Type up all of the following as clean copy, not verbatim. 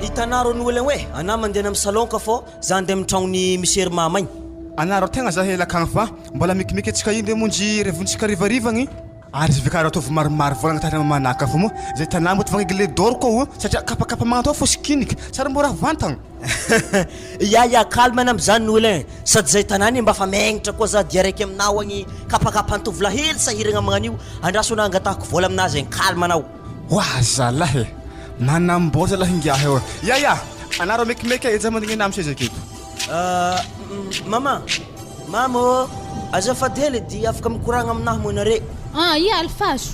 Itanaro ny olona hoe ana mandeha amin'ny salon ka fô za andeha amin'ny tragnony misery mamagny. Anaro tegna za hela kagny fa mbola mikimiky atsika iny monjy revontsika rivarivagny ary zvikara ataovy maromaro volagna tany manaka fô mo zay tanamo tovagny glé d'or ko satria kapakapa magnatao fô sikinika tsara mora vantagna. Ya calme na am'zany olona sady zay tanany mba fa magnitra koa za dia raiky aminao agny kapakapa antovy lahely sahiragna magnanio andraso na angatahako vola aminazy calme anao. Wah zalahy manamboza lahy ngiahy eo. Ya anaro mekimeky eja mandigny na amseza keto. Mamo azafady hely dia afaka mikoragna aminahy mo nare. Ya alfaso.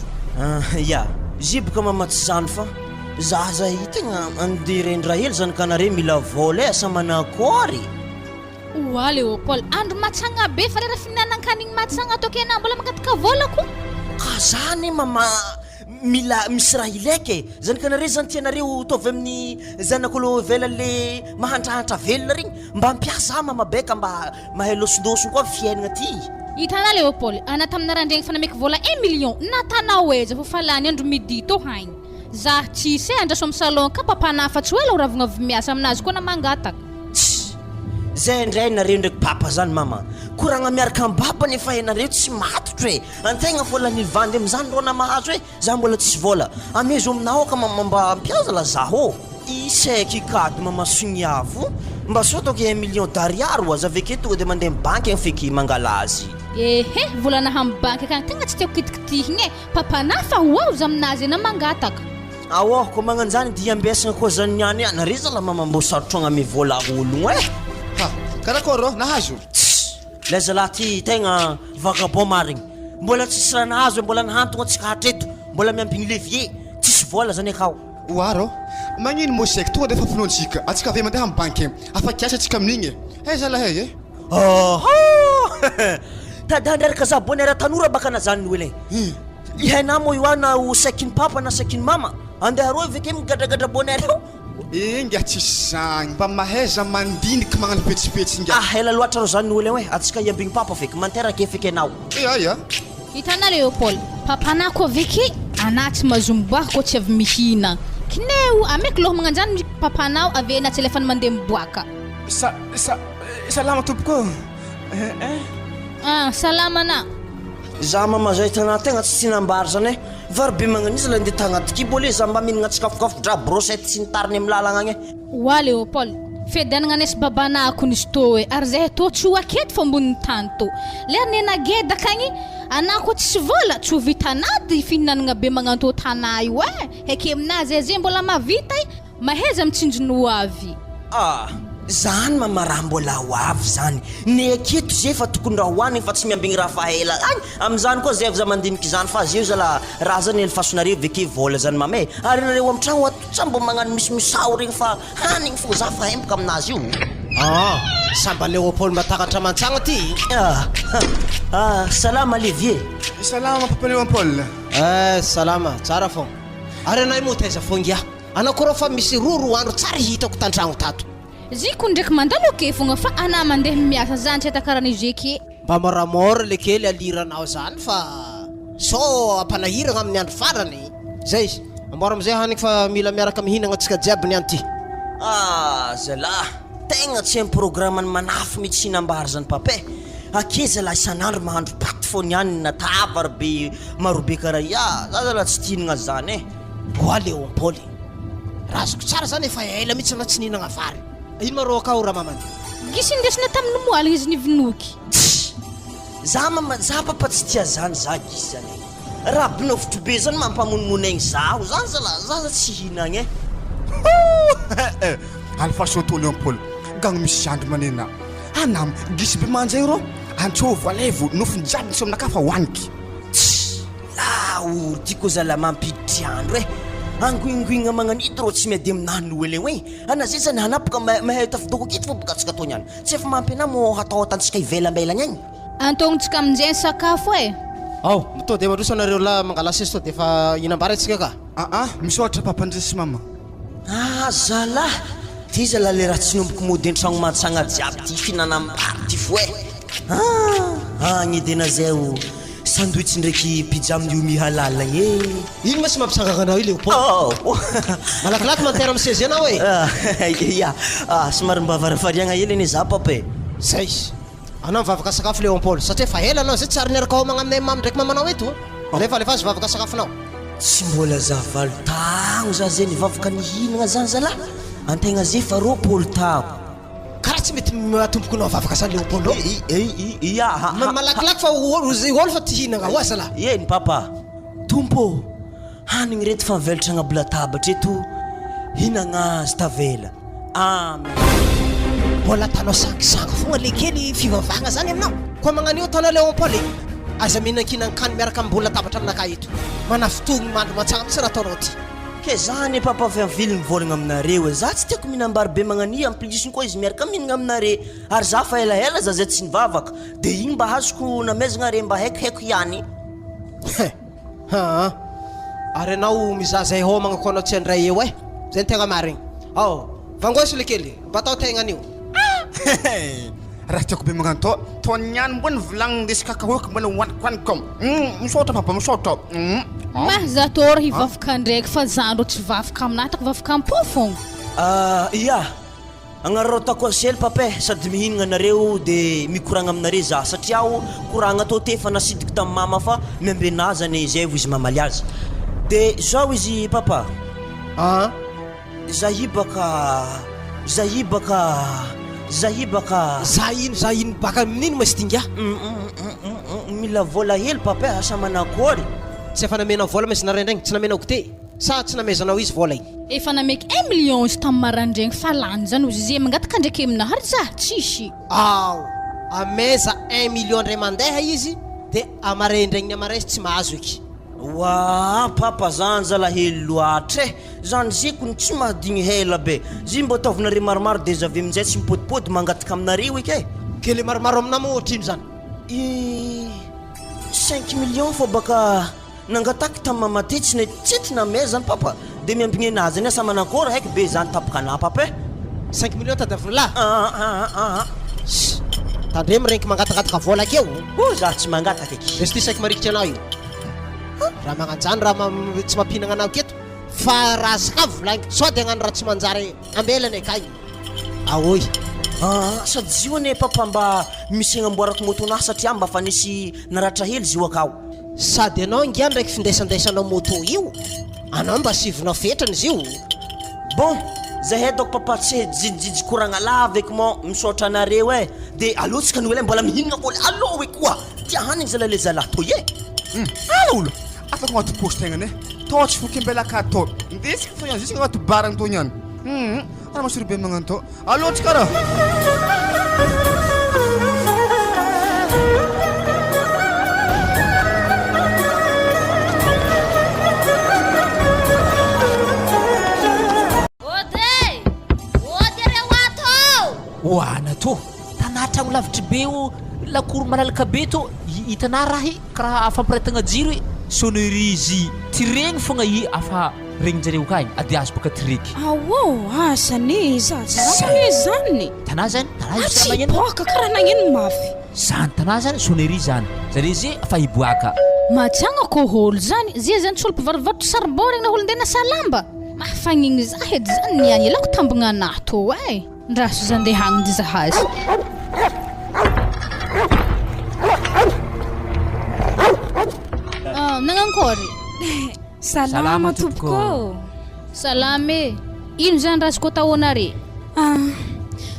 Ya ziboka mama tsy zany fa zaza tegna andeha rendra hely zany kanare mila vola asa manakory. Oa Léopold andro matsagna be fa lera finanan-kanigny matsagna tokena mbola mangataka volako. Ka zany mama mila misy raha ilaiky zany kanare zany tianareo tovy amin'ny zanak'olo vela le mahantrahantra velona regny mba ampiasa mama beka mba mahay losondosony koa fiainagna ty. Itana Léopold ana tamina randregny fa nameky vola 1 million natanao eza fo falany andro midi to haigny za tsisy andraso amin'ny salon ka papana fa tsy hoe la oravagna avy miasa aminazy koa na mangataka. Zay ndray nareo ndraiky papa zany mama koragna miaraka amin'ny baba nefa ianareo tsy matotro e antegna vola nivandy am'zany rona mahazo hoe za mbola tsisy vola amezo aminao ka mama mba ampiaza la zaho isaiky kady mama sogniavo mba sotako 1 million d'ariary aza aveke tonga de mandeha banky feky mangala azy. Ehe volana amin'ny banky akagny tegna tsy tiako kitikitihigny papana fa hoazy aminazy na mangataka. Awa ko manganjany dia ambesagna koa zany niany anare zala mama mbo sarotrogna ame vola ologno e. Karakôro nahazo lezalaty tegna vagabond marigny mbola tsisy raha nahazo mbola nahantogna atsika hatreto mbola miampigny levier tsisy vola zany akao. Oaro magnino mo sek tonga de fa finoantsika atsika ave mandeha amin'ny banky afa kiasa atsika amin'igny zalahy tadandraraka za bonera tanora baka na zany ny ologna ihainao mo io ana ho saikiny papa na saikiny mama andeha roa aveke migadragadra bonera eo. Inga tsisy zagny mba mahaiza mandiniky magnano petsipetsy inga. Ela loatra ro zany ny ologna hoe atsika iambigny papa feky manteraka feky anao. Aya Itana Léopold papana ko aveke ana tsy mazomboaka ko tsy avy mihina kineo ameky loha magnanjany papanao ave na telefony mandeha miboaka. Salama tompoko. Salama na. Za mama zay tana tegna tsy tinambary zany varbe magnanizy la ndeha tagnaty kibole za mba mihinagna tsikafokafo dra brochette sy ny tariny amin'ny lalagna agny. Wa Léopold fedanagna nes babana ako nisy to hoe ary zahay to tsy ho aketo fa ambonin'ny tany to ler nena geda akagny anako tsy vola tsy ho vitanady fihinanagna be magnanto tana io heke aminazy zay mbola mavita mahaiza mitsinjony ho avy. Zany mama raha mbola ho avy zany ne aketo zay fa tokony raha hoanigny fa tsy miambigny raha fahela agny am'zany koa zay avy za mandiniky zany fa azy io zala raha zany elfasonareo veke vola zany mame ary nareo amin'ny tragno atotsa mbo magnano misimisao regny fa hanigny fo za fa embaka aminazy io. Samba Léopold matakatra mantsagna ty. Salama Olivier. Salama papa Léopold. Salama tsara fô ary anay mo taiza fongia anakoro fa misy roro andro tsara hitako tantragno tato. Ziko ndraiky mandalo ke fogna fa ana mandeha miasa zany tsy atakarany zeky mba moramora le kely aliranao zany fa so ampanahiragna amin'ny andro farany zay ambora amizay hanigny fa mila miaraka mihinagna atsika jiaby niany ty. Zalahy tegna tsy amin'ny programme manafo mihitsy hinambary zany pape akeza la isan'andro mahandro paty fô niany na tavary be marobe karaha za zala tsy tinagna zany Boa Léopold razoko tsara zany efa ela mihitsy na tsy nihinagna vary. Ino maro akao raha mamany gisy ndesina tamin'ny moaligna izy nivinoky za mama za papa tsy tia zany za gisy zany raha binofotro be zany mampamonimonaigny zaho zany za tsy hinagny alfaso to Léopold gagny misy andro manena anam gisy be manjay ro antsôvo alevo nofony jiaby nisy aminaka fa hoaniky laory tiako zala mampiditry andro angoingoigna magnanito ro tsy miady aminany ologna hoe ana zay zany hanapaka mahay tafidoko aketo fô boka atsika tony any tsy efa mampina mo hatao atantsika ivelambelagna agny antognontsika amin'izay sakafo to de mandroso anareo la mangala sesy to de fa inambara atsika ka misy ohatra papandresy mama zalahy ty zala le raha tsy nomboko mody an-tragno mantsagna jiaby ty fihinana mipary ty fo agny edena zay sandwich ndraiky pizza amin'io mihalalagna ino ma tsy mampisangana anao io Léopold malakilaky mantera amin'ny seze anao e ya somary mba varafariagna hely ane za papa e zay anao mivavaka sakafo Léopold satria fa ela anao zay tsara niaraka homagna aminay mamy ndraiky mamanao eto alefa vavaka sakafonao tsy mbola zavalo tagno za zay nivavaka nihinagna zany zalahy antegna zay fa roapolo tago karaha tsy mety matomboko nao vavaka zany Léopold ya malakilaky fa olo fa ty hinagna ho aza lahy eny papa tompo hanigny reto fa mivelatra agnaby latabatra eto hinagna azy tavela amen mbola tanao sangisangy fogna le kely fivavahagna zany aminao koa magnano io tanao Léopold aza mihinan-kany miaraka ambola latabatra aminaka eto mana fotogny mandro matsagna misy raha ataonao ty ke zany papa fa mivily mivolagna aminareo za tsy tiako mihinambary be magnani amplisiny koa izy miaraka mihinagna aminare ary za fa elaela za zay tsy nivavaka de igny mba hazoko namezagna re mba haikohaiko ihany ary anao mizazay homagna koa anao tsy andray eo e zay ny tegna marigny vangoso le kely mba atao tegnan'io raha tiako be magnano to niany mbona volagny ndesy kakahoky mbona hoanikom misaotra papa misaotra mah za tô ry hivavaka ndraiky fa zandro tsy vavaka aminahy tako vavaka ampo fogna ya agnareo tako asely papa sady mihinagna anareo de mikoragna aminare za satria koragna tô te fa nasidiky tamin'ny mama fa miambenazany zay vo izy mamaly azy de zao izy papa zahibaka za ino baka minino ma sy dinga mila vola hely papa asa manakory tsy efa namena vola ma izy naraindraigny tsy namena gote sa tsy namezanao izy vola igny efa nameky 1 million izy tamin'ny marandraigny fa lany zany ozy zay mangataka ndraiky aminahy ary za tsisy ameza 1 million ndray mandeha izy de amaraindraigny amaray tsy mahazo eky wa papa zany zala hely loatra zany zekony tsy mahadigny hela be zy mbo ataovinare maromaro de zavy amin'izay tsy mipodipody mangataka aminareo eky ke le maromaro aminah mo ohatrino zany 5 million fa baka nangataky tamin'ny mamate tsy namay zany papa de miampigny anazy any asa manakôry haiko be zany tapaka anah papa 5 million tadaviny lahy tandre mirenky mangatakatka vola akeo za tsy mangataka eky de sy ty saiky marikitry anao io raha magnano zany raha tsy mampihinagna anao keto fa raha saka volagniko sao de agnano raha tsy manjary ambelany akay ahoy sady zio ane papa mba misy agnamboarako motonah satria mba fa nisy naratra hely zio akao sady anao ngia ndraiky findesandesanao moto io anao mba sivinao fetrany izy io bon zahay doko papa tsy jijijy koragna lava eky mo misaotra anareo de alotsika noely mbola mihinagna koa alo e koa tia hanigny zala zala toy ala olo afaka agnaty posy tegnany to tsy foky ambelaka to ndesika fa zisika agnaty baragny to niany raha masoro be magnano to alotsika raha oana to tanà tragno lavitry be o lakoro malalaka be to hitanà rahy karaha fampiretagna jiro sonorizy tiregny fogna afa regnin-jareo kagny ady azo baka tireky asany za tsara zany tanà zany tsy boaka karaha nagnino mafy zany tanà zany sonnerie zany zare zay afa hiboaka matsiagna ko holo zany zay zany tsy olo mpivarovarotra sarbon regny na olo ndeha nasa lamba mahafagnigny za edy zany niany ilako tambagna anahy to ndraso zany ndeha hagny dy zahazy nagnankory salama tompoko salame ino zany raha azoko atao anare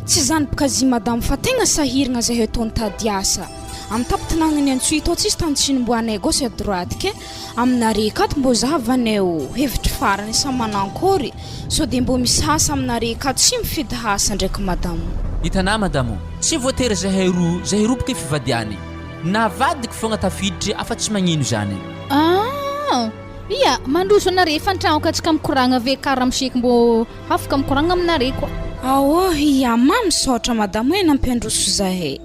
tsy zany boka zy madamo fa tegna sahiragna zahay atao nitady asa amin'ny tapitinagnany antsoy to tsisy tantsinomboanay gauche à droite ke aminare kato mbo zahavanay hevitry farany sa manankory so de mbo misy asa aminare kato tsy mifidy asa ndraiky madamo hitanà madamo tsy voatery zahay roa boka fivadiany navadiky fogna tafiditry afa tsy magnino zany ia mandroso anare fantragno ka tsika mikoragna ave karaha misheky mbo afaka mikoragna aminare koa ia misaotra madamo hoe nampiandroso zahay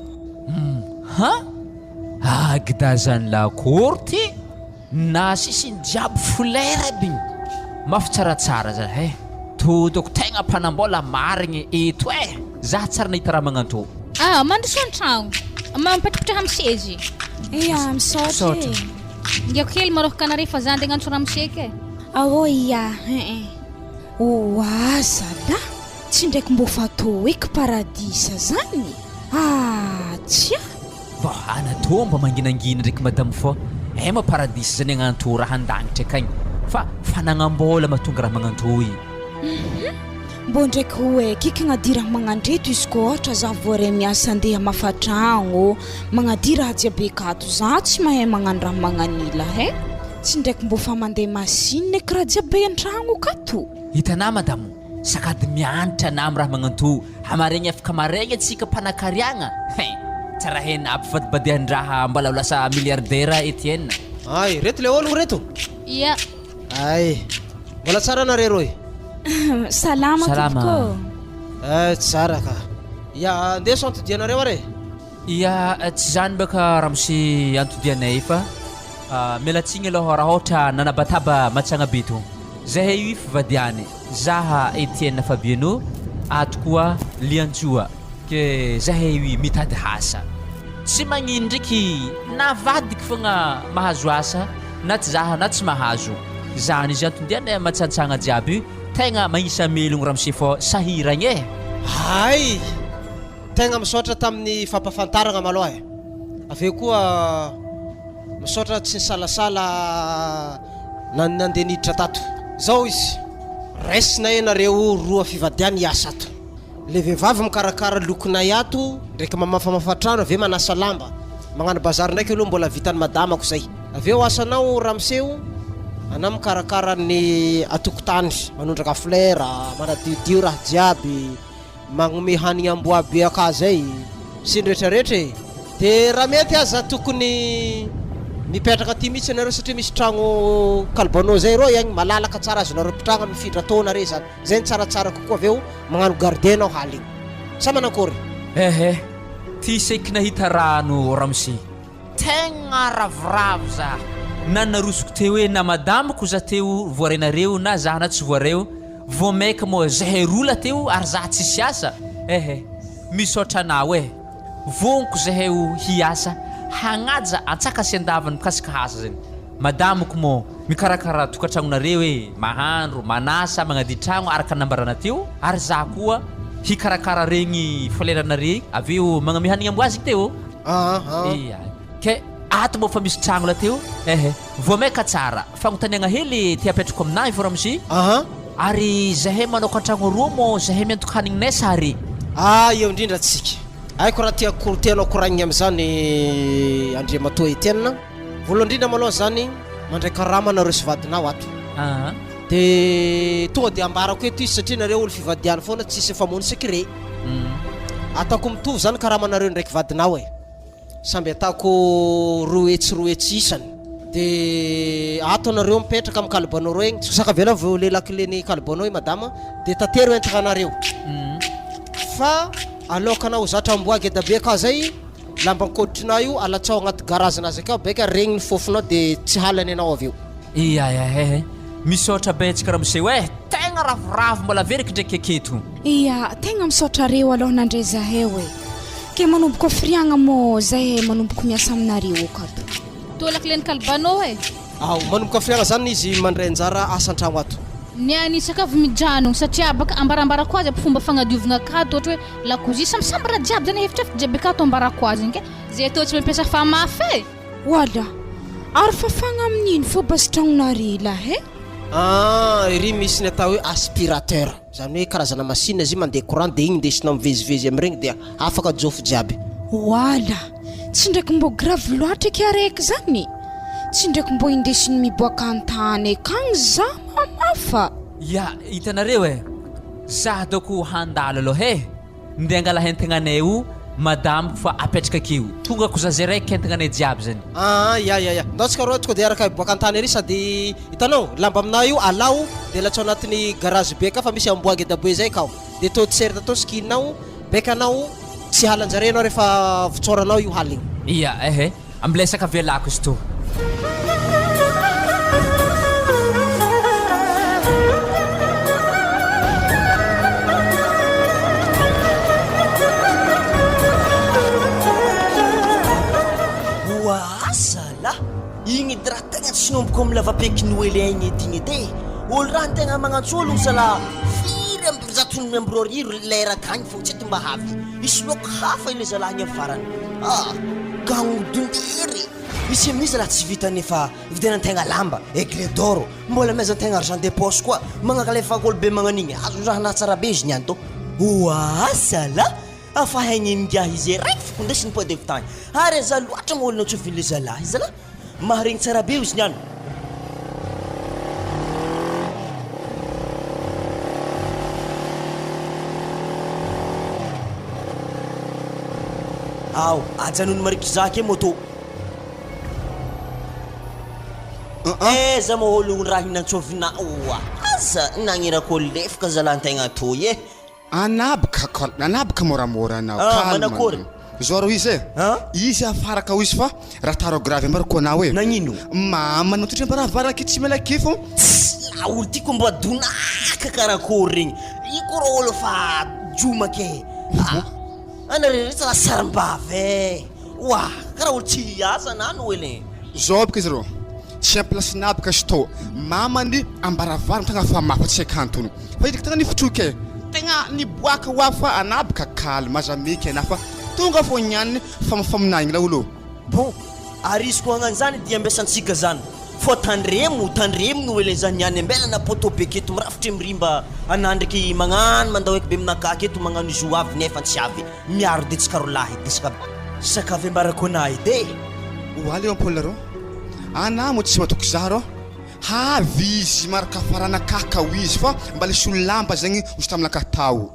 agda zany lakory ty na sisiny jiaby folera aby mafy tsaratsara zany todoko tegna mpanambola marigny eto za tsara nahita raha magnanto mandroso an-tragno mampetrakitra amin'ny sezy Iya, misaotra. Ngiako kely maroho kanare fa zany ndeha gnantso ramoseka e. Iya. Zala. Tsy ndraiky mbo fatao eky paradisa zany. Tsia. Anatô mba manginangina ndraiky madame fô. Ma paradisy zany agnantô raha andagnitra akagny. Fa fanagnambola mahatonga raha magnantô i. Mbô ndraiky hoe kiky gnadira magnandreto izy ko ohatra za voare miasa andeha mafatragno magnadira jiabe kato za tsy mahay magnano raha magnanila he tsy ndraiky mbô fa mandeha masine eky raha jiabe an-tragno kato. Hitanà madamo sakady mianatra na amin'ny raha magnantô hamaregny afaka maregny atsika mpanakariagna tsara hena ampifadibadihan-draha mbola lasa milliardaire Etienne. Ay, reto le ologno reto. Ia. Ay, mbola tsara anareo roy. Salama tompoko. Tsara ka. Ya, andeso antodianareo are. Ia, tsy zany baka ramosy antodianay fa mialatsigny aloha raha ohatra nanabataba matsagna be to. Zahay io fivadiany. Zaha Etienne Fabiano, ato koa Liantsoa. Ke zahay io mitady asa. Tsy magnino ndraiky navadiky fogna mahazo asa na tsy zaha na tsy mahazo. Zany izy antodianay matsantsagna jiaby tegna magnisa melogno ramosy fô sahiragny e. Ay, tegna misaotra tamin'ny fampafantaragna maloha e. Aveo koa misaotra tsy nisalasala nandeha niditra tato. Zao izy resina enareo roa fivadiany hiasa ato. Le vehivavy mikarakara lokonay ato ndraiky mamafamafatrano aveo manasa lamba magnano bazary ndraiky aloha mbola vitany madamako zay. Aveo asanao ramoseo ana mikarakara ny atokotany manondraka flera manadiodio raha jiaby magnome hanigny amboa be aka zay sy nretraretra de raha mety aza tokony mipetraka aty mihitsy anareo satria misy tragno kalbanao zay ro agny malalaka tsara azonareo mpitragno mifidra taona re zany zay ny tsaratsara kokoa aveo magnano gardien nao haligny sa manakory. Ty seky nahita rano ramosy tegna ravoravo za na narosoko teo hoe na madamako za teo voarenareo na za na tsy voareo vao maika moa zahay rola teo ary za tsisy asa misaotra anao voniko zahay hiasa hagnaja antsaka sy andavany mikasika asa zany madamako mo mikarakara tokantragnonareo mahandro manasa magnady tragno araka nambarana teo ary za koa hikarakara regny foleranare aveo magname hanigny amboazy teo ke ato mô fa misy tragno la teo vao maika tsara fagnotaniagna hely ty apetrako aminahy fô ramosy ary zahay manao kantragno roa mô zahay miantoko hanigninay sary eo indrindra tsika aiko raha tia kortenao koragniny am'zany Andriamatoa Etienne voalohany indrindra maloha zany mandray karama nareo sy vadinao ato de tonga de ambarako eto izy satria nareo olo fivadiany foana tsisy famony secret ataoko mitovy zany karama nareo ndraiky vadinao samby ataoko roetsy isany de ato anareo mipetraka amin'ny kalibanao reo egny tsy saka vela vao lelakileny kalibanao madama de tatero entaka anareo fa alokanao zatra amboa geda be ka zay lamba nkoditrinao io alatsao agnaty garazinazy akao beka regny ny fofonao de tsy halany anao aveo. Misaotra betsaka ramosy tegna ravoravo mbola veriky ndraiky aketo. Tegna misaotra reo aloha nandray zahay ke manomboko firiagna mo zahay manomboko miasa aminareo akato. Tolakileny kalbanao manomboka firiagna zany izy mandray anjara asa an-tragno ato. Nianisaka avy mijanogno satria baka ambarambarako azy fomba fagnadiovagna akato ohatra hoe lakozia samby raha jiaby zany hevitra jiaby akato ambarako azy nke zay atao tsy mampiasa famafy wala ary fafagna amin'ino fô basy tragnonare lahy iry misy ny atao hoe aspirateur zany hoe karazana machine izy mandeha courant de igny indesinao mivezivezy amin'iregny de afaka jofo jiaby. Wala tsy ndraiky mbo grave loatra eky araiky zany tsy ndraiky mbo indesiny miboaka an-tany akagny za mamafa. Hitanareo za doko handalo aloha ndeha angala hentegnanay io madame fa apetraka akeo tonga ko za zay raiky hentegnanay jiaby zany. Ndatsika rô tonga de araka miboaka an-tany ery sady hitanao lamba aminao io alao de latsao anatin'ny garage be ka fa misy amboa ngeda be zay kao de to tserta to skininao beka anao tsy halanjare anao rehefa votsoranao io haligny. Ambilesaka velako izy to. zava-pekiny oely aigny etigny edy olo raha tegna magnatsolo zala firy ambizatony ambroriry lera kagny fô tsy mba havy isy loko hafa ile zalahny afarany gagnodondery isy amin'izy zala tsy vita nefa vidianantegna lamba aigle d'or mbola maizantegna argent de poche koa magnakalefa olo be magnanigny azo raha na tsara be izy niany to oasala afa haigny ningiah izy raiky fokondesiny po de tagny ary za loatra maolona tsofiny le zalahy zala maharegny tsara be izy niany aw ajanony mariky zake moto za maolo raha hinantsovina oa aza nagnirako lefaka zalantegna toy anabaka moramora anao manakory zoro izy izy afaraka ho izy fa raha taro grave ambarako anao e nagnino mama natotry ambaravaraky tsy malaky fo olo tiako mba donaka karakory regny iko ro olo fa jomake anaretsala sarim-bavy wa karaha olo tsy asa nano ele zobika izy ro tsy amplace nabaka sto mamany ambaravara tagna fa mafatsy akantony fa hitako tagna nifitroky tegna niboaka wa fa anabaka kalma zameky ana fa tonga fo niany faminaigny la olo bon arisiko agnan'zany dia ambesantsika zany fô tandremony oele zany niany ambelana poto be keto mirafitry mirimba anandraky magnano mandao eky be aminakaky eto magnano izo avy nefa tsy avy miaro de tsy karolahy de sakavy ambarako anahy edy oaly ampôla ro ana mo tsy matoko za ro havy izy maraka farana kakao izy fa mba le solo lamba zegny ozy taminaka tao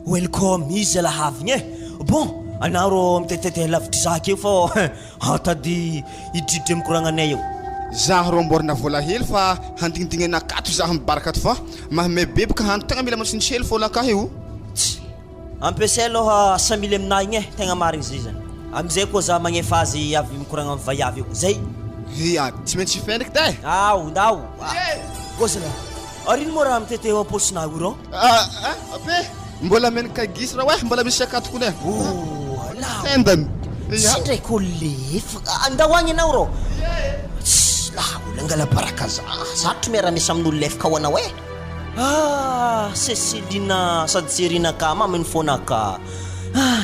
welcome izy zala havigny bon anao ro mitetete lavitry zaka eo fa atady idridry amikoragnanay eo za ro mborina vola hely fa handignidigny anakato za mibaraka ato fa mahame bebaka handro tegna mila masintsy hely fô laka eo ampiasay aloha 100 000 aminahy igny tegna marigny zay zany amizay koa za magnefa azy avy mikoragna amin'ny vaiavy eo zay tsy maintsy fendraky day ndao gosala arino moa raha mitete eo amposinahy io ro ape mbola menaka gisy raha we mbola misy akatoko ne tendany sy ndraiky olo lefa andao agny anao ro olo angala baraka zatro miara misy amin'olo lefaka ho anao sesilina sady serinaka maminy fonaka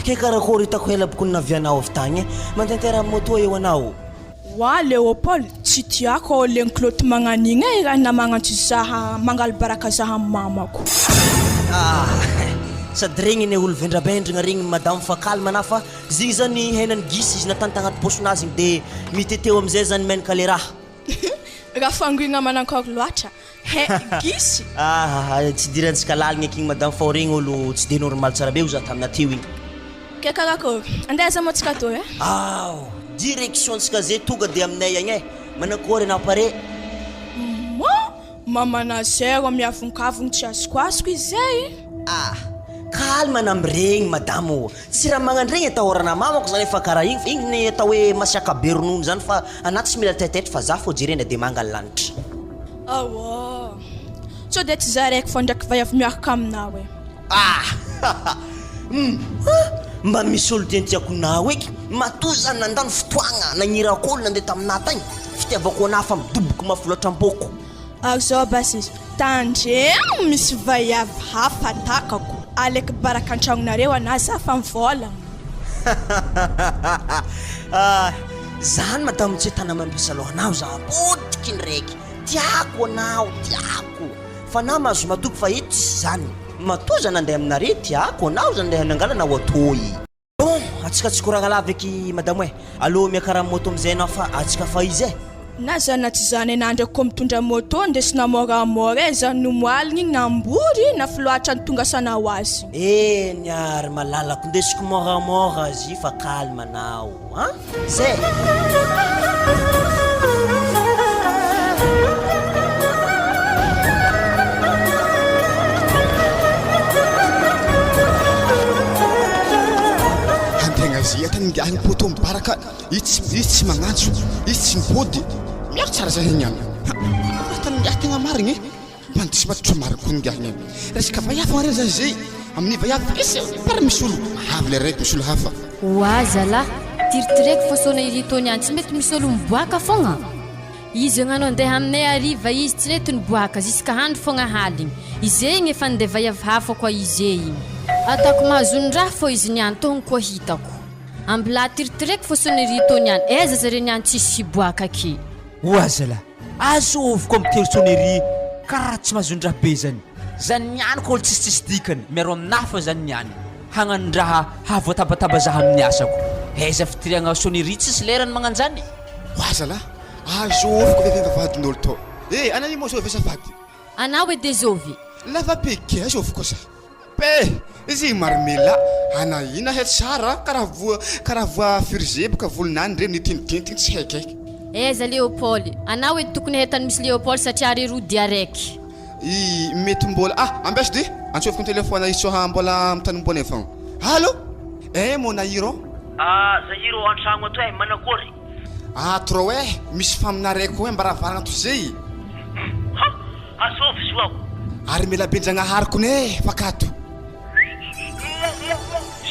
ke karakory hitako helaboko navianao avy tagny mantantera moto eo anao wa Léopold tsy tiako legny clotte magnanigny raha namagnantsy zaha mangala baraka zaha mamako sady regny ne olo vendrabendrigna regny madame fa kalma na fa zigny zany henany gisy izy natany tagnaty posonazy de miteteo amizay zany menaka le raha raha fangoigna manankôry loatra gisy tsy dirantsika laligny akigny madame fa regny olo tsy de normal tsara be o za taminateo igny ke karakory andeza mo tsika to direction tsika zay tonga de aminay agny manakory anao pare mamana zero miavonkavogny tsy azoko azoko izy zay kalma namregny madamo tsy raha magnandregny atahorana mamako zany efa karaha igny ny atao hoe masiaka be ronono zany fa anaty tsy mila taitetry fa za fô jerena de mangala lanitra so de tsy za raiky fô ndraiky vaiavy miaraka aminao mba misy olo tiantiako nao eky matoy zany nandano fotoagna nagnirako olo nandeha taminah tagny fitiavako anah fa midoboky mafoloatra am-poko zao basy izy tandremo misy vaiavy hafa takako aleky baraka an-tragnonareo anah za fa mivolagna zany madamo tsy tana mampiasa alohanao za podiky ndraiky tiako anao tiako fa na mahazo matoky fa ito tsy zany matoza nandeha aminare tiako anao zany ndeha nangalana ho atoy bon atsika tsy koragna laveky madamo aloha miakara moto amizay anao fa atsika fa izy na zana tsy zany anandrako ko mitondra moto ndesina moramora zany no moaligny nambory na filoatra ny tonga sana ho azy niary malalako ndesiko moramora azy fa kalma anao zay Tangahany poto mibaraka izy tsy magnantso izy tsy mipody miaro tsara za hegnany taningah tegna marigny mandisy matotro mariko ningahny resaka vaiavy areo za zay amin'ny vaiavy isy para misy olo avy le raiky misy olo hafa oa zala tiritiraiky fô sona irito niany tsy mety misy olo miboaka fogna Izy agnano andeha aminay ariva izy tsy retony boaka ziska handro fogna haligny izegny efa andeva hafa koa izy igny atako mahazondraha fô izy niany togny koa hitako ambla tiritireko fô sonnerie to niany aiza zare niany tsisy hiboaka ake oazala azovoko amin'ny tersonnerie karaha tsy mahazondraha be zany niany koa olo tsisitsisy dikany miaro aminahy fa zany niany hagnanondraha havoatabataba zaha amin'ny asako aiza fitiriagna sonnerie tsisy lerany magnanjany oazala azovoko vevevavadin'olo to ana io moa zovy azafady anao edy zovy lava peke azovoko sa pe izy marmela ana ina het sara karaha voa firzeboka volonany reny nitinitintiny tsy haikaiky aiza Léopold anao edy tokony hetany misy Léopold satria ary rody araiky mety mbola ambesy de antsoviko ny telefona izy soha mbola mitanimbona fogna allo mon Nairo Zairo antragno ato manakory tro misy faminareko mba ravaragna to zay azovy soao ary mela bendragnahariko ne fakato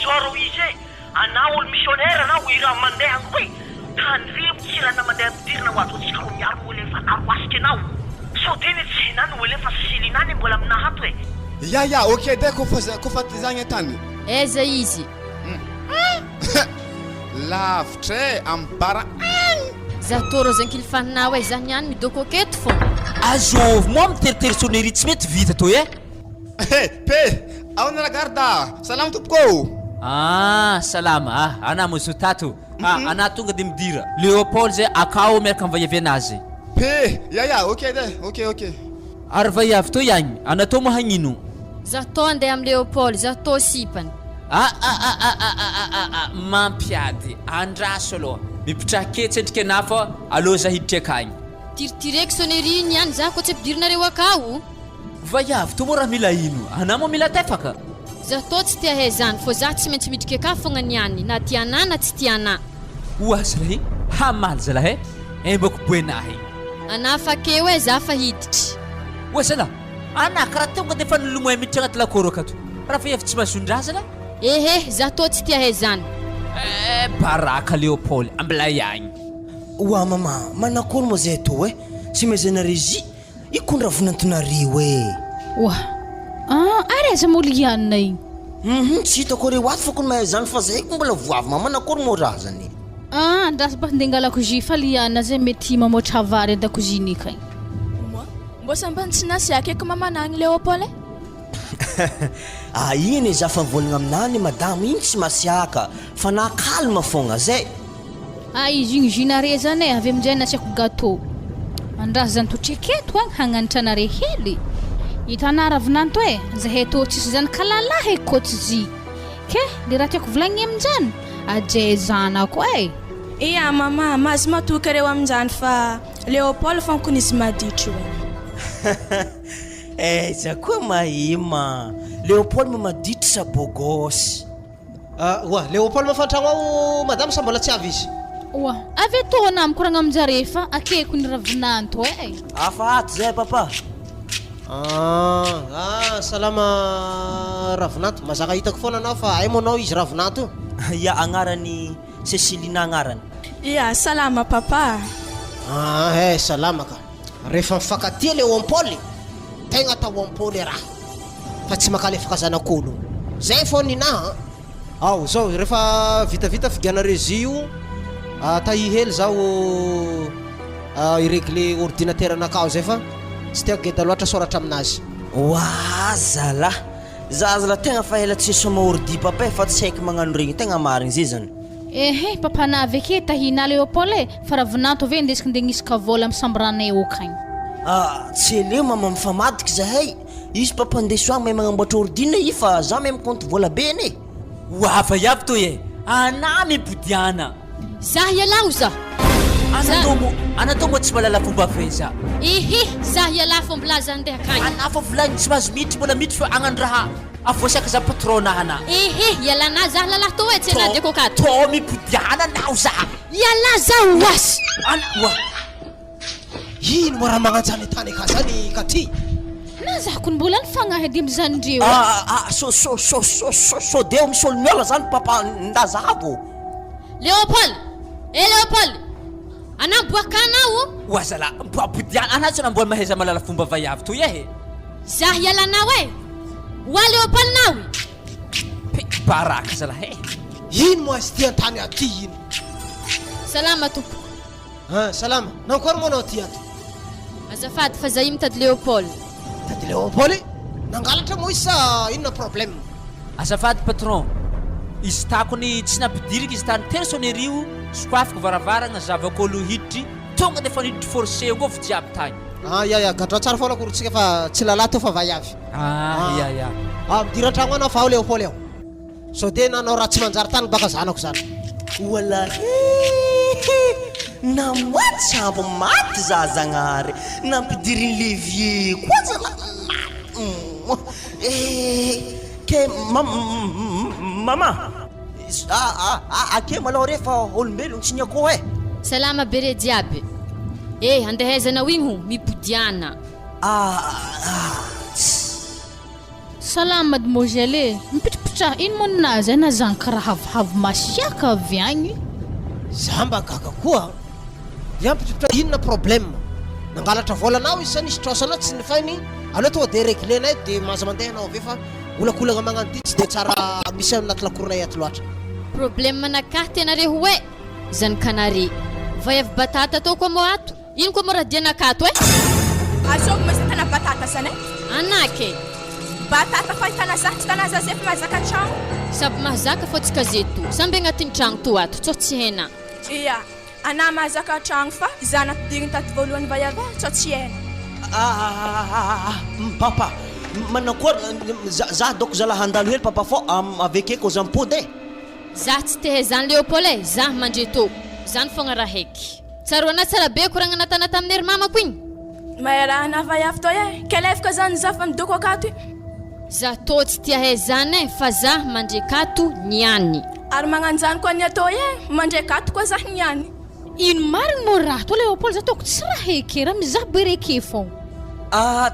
soaro izy anao olo missionnaire anao iraha mandeha agny koe tandremo tsirana mandeha midirina ho ato tsika ro miaro olo efa naroasika anao so teny tsy henany olo efa silinany mbola aminahato ya ok de kofa tizagny tany aiza izy lavitra ambara zatoro zankilifaninao za niany midoko aketo fô azovy moa miteritery sonnerie tsy mety vita to pe aona garda salama tompoko salama ana mozo tato ana tonga de midira Léopold zay akao miaraka mivayavy anazy pe ya ok de ok ary vayavy to ihany ana to mahagnino za to andeha amin'ny Léopold za to sipany mampiady andraso aloha mipitrake tsendriky ana fa aloha za hiditra akagny tiritireko sonnerie niany za koa tsy ampidirinareo akao vayavy to moa raha mila ino ana moa mila tefaka za to tsy tia haizany fô za tsy maintsy midriky aka fogna niany na tiana na tsy tiana oazalahy hamaly zalahy embako boenahy ana fa keo za fa hiditry oazala ana karaha tonga de fa nilomoay miditra agnaty lakoro akato raha fa efa tsy mahazondra zala za to tsy tia haizany baraka Léopold ambla ihagny oa mama manakory moa zay to tsy mezanarezy ikondra vonantonareo ary aiza moa lianina igny tsy hitako reo ato fokony mahay zany fa zay ko mbola voavy mama manakory moa raha zany andrasa baka nde ngalakozia fa lianina zay mety mamoatra vary andakoziny kay mbo sambany tsy nasiaka eky mamanagny Léopold iny za fa mivolagna aminany madamo igny tsy masiaka fa na kalma fogna zay izy igny jinare zany avy aminjay nasiako gâteau andrasa zany totreketo hagnanitra anare hely hitanà ravinanto zahay to tsisy zany kalalahy kotsizy ke le raha tiako volagny aminjany ajay zanako iya mama mazy matoka reo aminjany fa Léopold fankony izy maditro za koa mahima Léopold mamaditry sa bogosy Léopold mafantragno ao madame sa mbola tsy avy izy avy to na mikoragna aminjare fa akeko ny ravinanto afahaty zay papa salama ravinato mazaka hitako foana anao fa ay monao izy ravinato ya agnarany Céciline agnarany iya salama papa salama ka rehefa mifakatia Léopold tegna Léopold raha fa tsy makalefaka zanak'olo zay fô ninaha zao rehefa vitavita figana régie io tahihely zao iregle ordinateur anakao zay fa tsy tiako geda loatra soratra aminazy zala zazala tegna fa ela tsy soma ordi papa fa tsy haiko magnano regny tegna marigny zay zany papa navy ake tahina Léopold fa ravinanto ave ndesika ndenisika vola amsambranay okagny tsy eleo mama mifamadiky zahay izy papa ndeso agny mahay magnamboatra ordina i fa za mahay mikonty vola be ane wava yaby to ana mipodiana zah ialao za anatomo tsy malala fomba feza zah iala fô mbilaza andeha akagny ana fa volagny tsy mahazo miditry mbola miditry fa agnandraha avoasiaka za patronahana ialana zah lalahy to tsy anadeko akato to mipodiana nao za iala za wasy ino mo raha magnanjany tany ka zany ka ty na zako ny mbola nifagnahy ady amizanydreo so deo misy olo miola zany papa ndazavo Léopold Léopold Anamboakanao? Wazala mboabudiana anazy na mbola mahaiza malala fomba vaiavy toy e. Zah ialanao e. Wale opalinao. Baraka zala he. Ino mo azy ty antany aty ino? Salama tompo. Salama. Nakory mo anao ty ato? Azafady fa zahay mitady Léopold. Tady Léopold? Nangalatra mo isa inona problème? Azafady patron. Izy takony tsy nampidiriky izy tany telo sonnerie soafiko varavaragna zavako alo hiditry tonga de fa niditry forcé koa fa jiaby tany. Ya gadra tsara foana korontsika fa tsy lalahy teo fa vaiavy. Ya. Midira tragno anao fa ao Léopold ao. So de nanao raha tsy manjary tany baka zanako zany. Wala namoatsy ambo maty za zagnary nampidirin'ny levier koa zala ke mama ake malao rehefa olombelogno tsy niako e. Salama bere jiaby. Andehaizanao igny ho mipodiana. Salama mademoiselle. Mipitripitraha ino moa ninazy ana zany karaha havihavo masiaka avy agny. Zamba gaga koa. Yampitra inona problème? Nangalatra volanao izy nisy trasanao tsy nifainy. Aleo tonga de réglenay de maza mandeha anao avy fa olakolagna magnano ty tsy de tsara misy anaty lakoronay ato loatra. Problème manakaty anareo hoe zany kanare. Vaiavy batata tao koa mo ato. Ino koa mo raha dianakato e? Azoko masitana batata zany e? Anake. Batata fa hitana zah tsy tana zaza efa mahazaka tragno. Sab mahazaka fô tsika zeto. Samby agnatin'ny tragno to ato, tsô tsy hena. Iya, ana mahazaka tragno fa zah nampidiriny tato voalohany vaiavy tsô tsy hena. Papa, manakory za doko zala handalo hely papa fô avekeko zampody e. Zah tsy te zany Léopold e, zah mandre tô. Zany fogna raha heky. Tsaroana tsara be koragna natana tamin'ny ry mamako igny. Maherahana vaiavy to e, kelefaka zany zah fa midoko akato i. Zah tô tsy tia hay zany e, fa zah mandre kato niany. Ary magnano zany koa ny atao e, mandre kato koa zah niany. Ino marigny mo raha to Léopold za toko tsy raha heky raha mizaha bereke fô.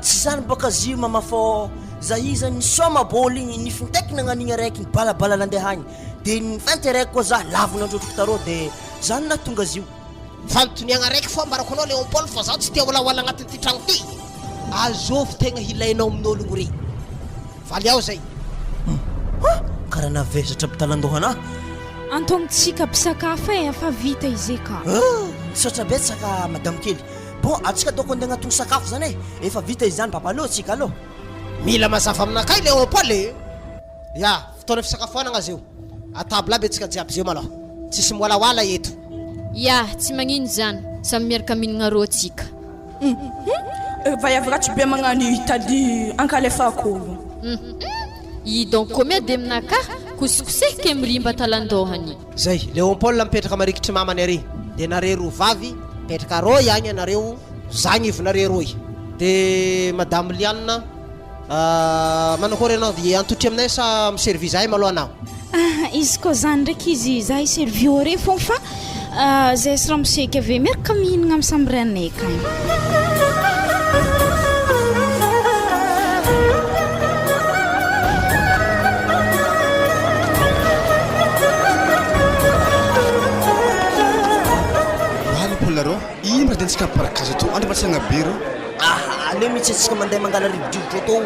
Tsy zany baka zy mama fô za iza nisoma boly nifinteky nagnanigny araiky balabala nandeha agny de nifanty araiky koa za lavona androtroko tarô de zany na tonga zio. Fanontoniagna araiky fô ambarako anao Léopold fa zaho tsy tia olawala agnatin'ity tragno ty. Azovy tegna ilainao amin'ologno rey. Valy ao zay. Karaha navesatrampitalandohana. Antontsika mpisakafo e, efa vita izy ka. Sotra betsaka madame kely. Bon, atsika doko andeha agnatony sakafo zany e. Efa vita izy zany papa aloha tsika aloha. Mila mazava aminakay Léopold e. Ya, fotoana fisakafoanagna zio. Atable aby atsika jiaby zio malôha. Tsisy miwalawala eto. Ya, tsy magnino zany. Samy miaraka mihinagna rô atsika. Vaiavy ratsy be magnano hitady ankalefako. I donc combien de aminaka kosikosehika mirimba talandohany. Zay, Léopold mipetraka marikitry mamany ary. De nareo roa vavy petraka roy agny anareo zagny ivonareo roy. De madame Lianna manakory anao de antotry aminay sa miservi zahay malôha anao? Izy koa zany ndraiky izy zahay servio re fô fa zay sy raha miseka ave miaraka mihinagna amin'ny samby ranay kany. Ino mba tentsika parakaza to andro matsiagna be rô. Aleo mihitsy atsika mandeha mangala rivodrivotra tô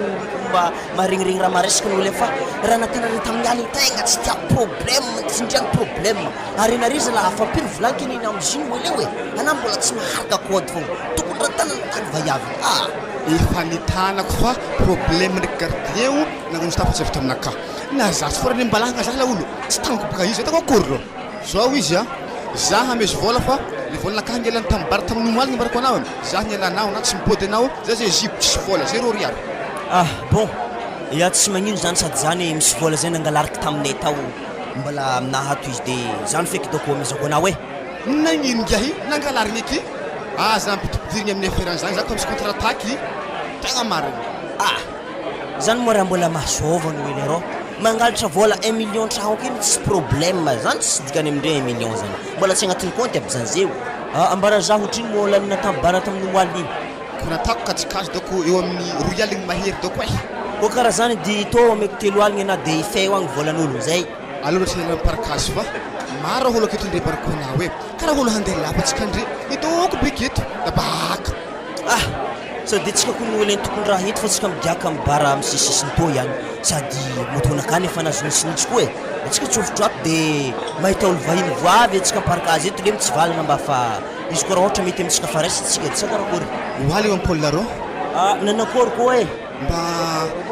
mba maringiringny raha maresaka n'olo fa raha natenare tamin'ny aly tegna tsy tiako problème tsindriagny problème ary nariza la afampiry volankiny iny am'ziny hoe leo e anao mbola tsy maharaka kôdy fogna tokony raha tanana tany vaiavy. Efa nitanako fa problème ndraiky gardien o nagnano tafatsy avy taminaka na zatsy fô raha nimbalahagna zah la olo tsy tagnako baka izy atako akory rô zao izy zah hamezy vola fa le vola nakahy ngelany tambara tamin'ny moaligny mbarako anao zah nialanao na tsy mipody anao zah zay jipo tsisy vola 0 riary. Bon, ya tsy magnino zany sady zany misy vola zay nangalaraka taminay tao mbola aminahato izy de zany feky doko amezako anao e. Nagnino ngiahy nangalarigny eky zah mpitipidirigny amin'ny affaire zany zah koa misy contrat taky tegna marigny. Zany moa raha mbola mahasôvany hoe le rô mangalatra vola 1 million tragno keny tsy problème zany tsy dikany amindray 1 million zany mbola tsy agnatin'ny compte aby zany zeo. Ambara zah ohatriny mola natambara tamin'ny moaly iny ko natako kajikajy doko eo amin'ny 2 aligny mahery doko e. Ko karaha zany de tô ameko 3 aligny na de feo agny volan'olo zay. Alora tsy hela parakazy fa maro holo aketo ndre barikona hoe karaha holo handeha lapatsika ndre itoko beketo da baka sady tsika koa ny oleny tokony raha hito fa tsika migiaka mibara amin'ny sisisiny to ihany sady motonakany efa nazoninsinitsy koa atsika tsofotrato dia mahita olo vahiny voavy atsika parakazy eto le mitsivalana mba fa izy koa raha ohatra mety amintsika faraisintsika tsy karakory oaly eo am'paul larô nanakory koa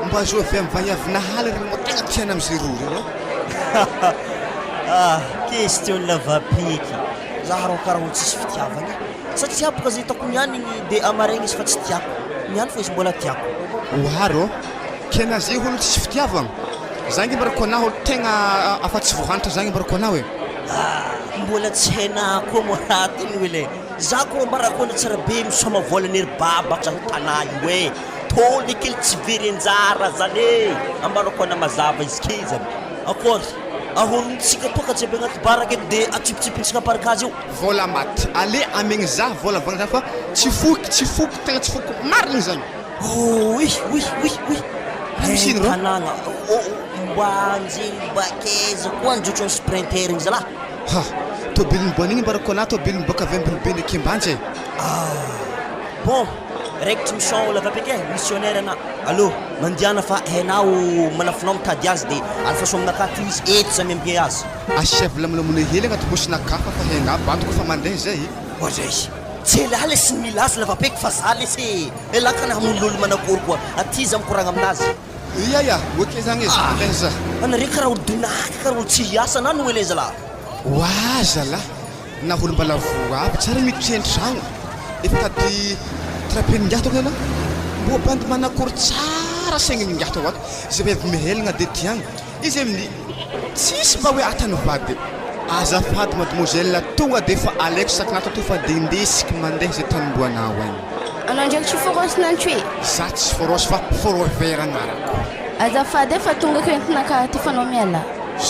mba azo avy amin'ny vahiavina haly reny mo tegna tiana am'izay rory reo question lavapiky zaho rao karaha olo tsisy fitiavana satria boka zay hitako niany dia amaregny izy fa tsy tiako niany fa izy mbola tiako oaro kena zay holo tsisy fitiavagna zangy mbarako anah olo tegna afa-tsy vohanitra zangy mbarako anah hoe mbola tsy hainah koa mo raha teny oele za koa mbarakona tsara be misoma volana ery babaka zaho tanà io hoe tôly kely tsy verenjara zany e ambarako ana mazava izy ke zany akory ahoronytsika toka tsy aby agnaty baraka eto dia atsipitsipintsika parakazy io vola maty ale amegny za vola vagna zany fa tsy foky tegna tsy foky marigny zany misy ino tanàna mba anjeny bakeza koa anjotro ny sprinter igny zalahy tobiliny boan'igny mbarako anah tobiliny boka avy ambiny be ndraiky ambanjy bon raikitry mission olo avapeke missionnaire ana allo mandiana fa hainao manafinao mitady azy dia alfa sominaka ty izy eto za miambie azy asiavy lamolamola hely agnaty posinakafa fa hainah batoko fa mandeha zay oazay tsy ela le sy mila azy lavapeky fa za lesy elakana hamon'olo manakory koa aty za mikoragna aminazy ia oke zany izy leza anare karaha olo donaka karaha olo tsy hiasa na no ele zalahy oa zalahy na olo mbala vo aby tsara miditry an-tragno efa tady trapen'ingato kana mbo bandy manakory tsara saigny ningato ato zay hoe avy mihelagna dia tiagna izy amin'ny tsisy mba hoe atany vady azafady mademoiselle tonga dia efa alaiko sakanato to fa dia indesiky mandeha zay tanomboanao agny anao ndraiky tsy forosynantsy hoe za tsy forosy fa forovera anarako azafady efa tonga kentinaka ty fanao miala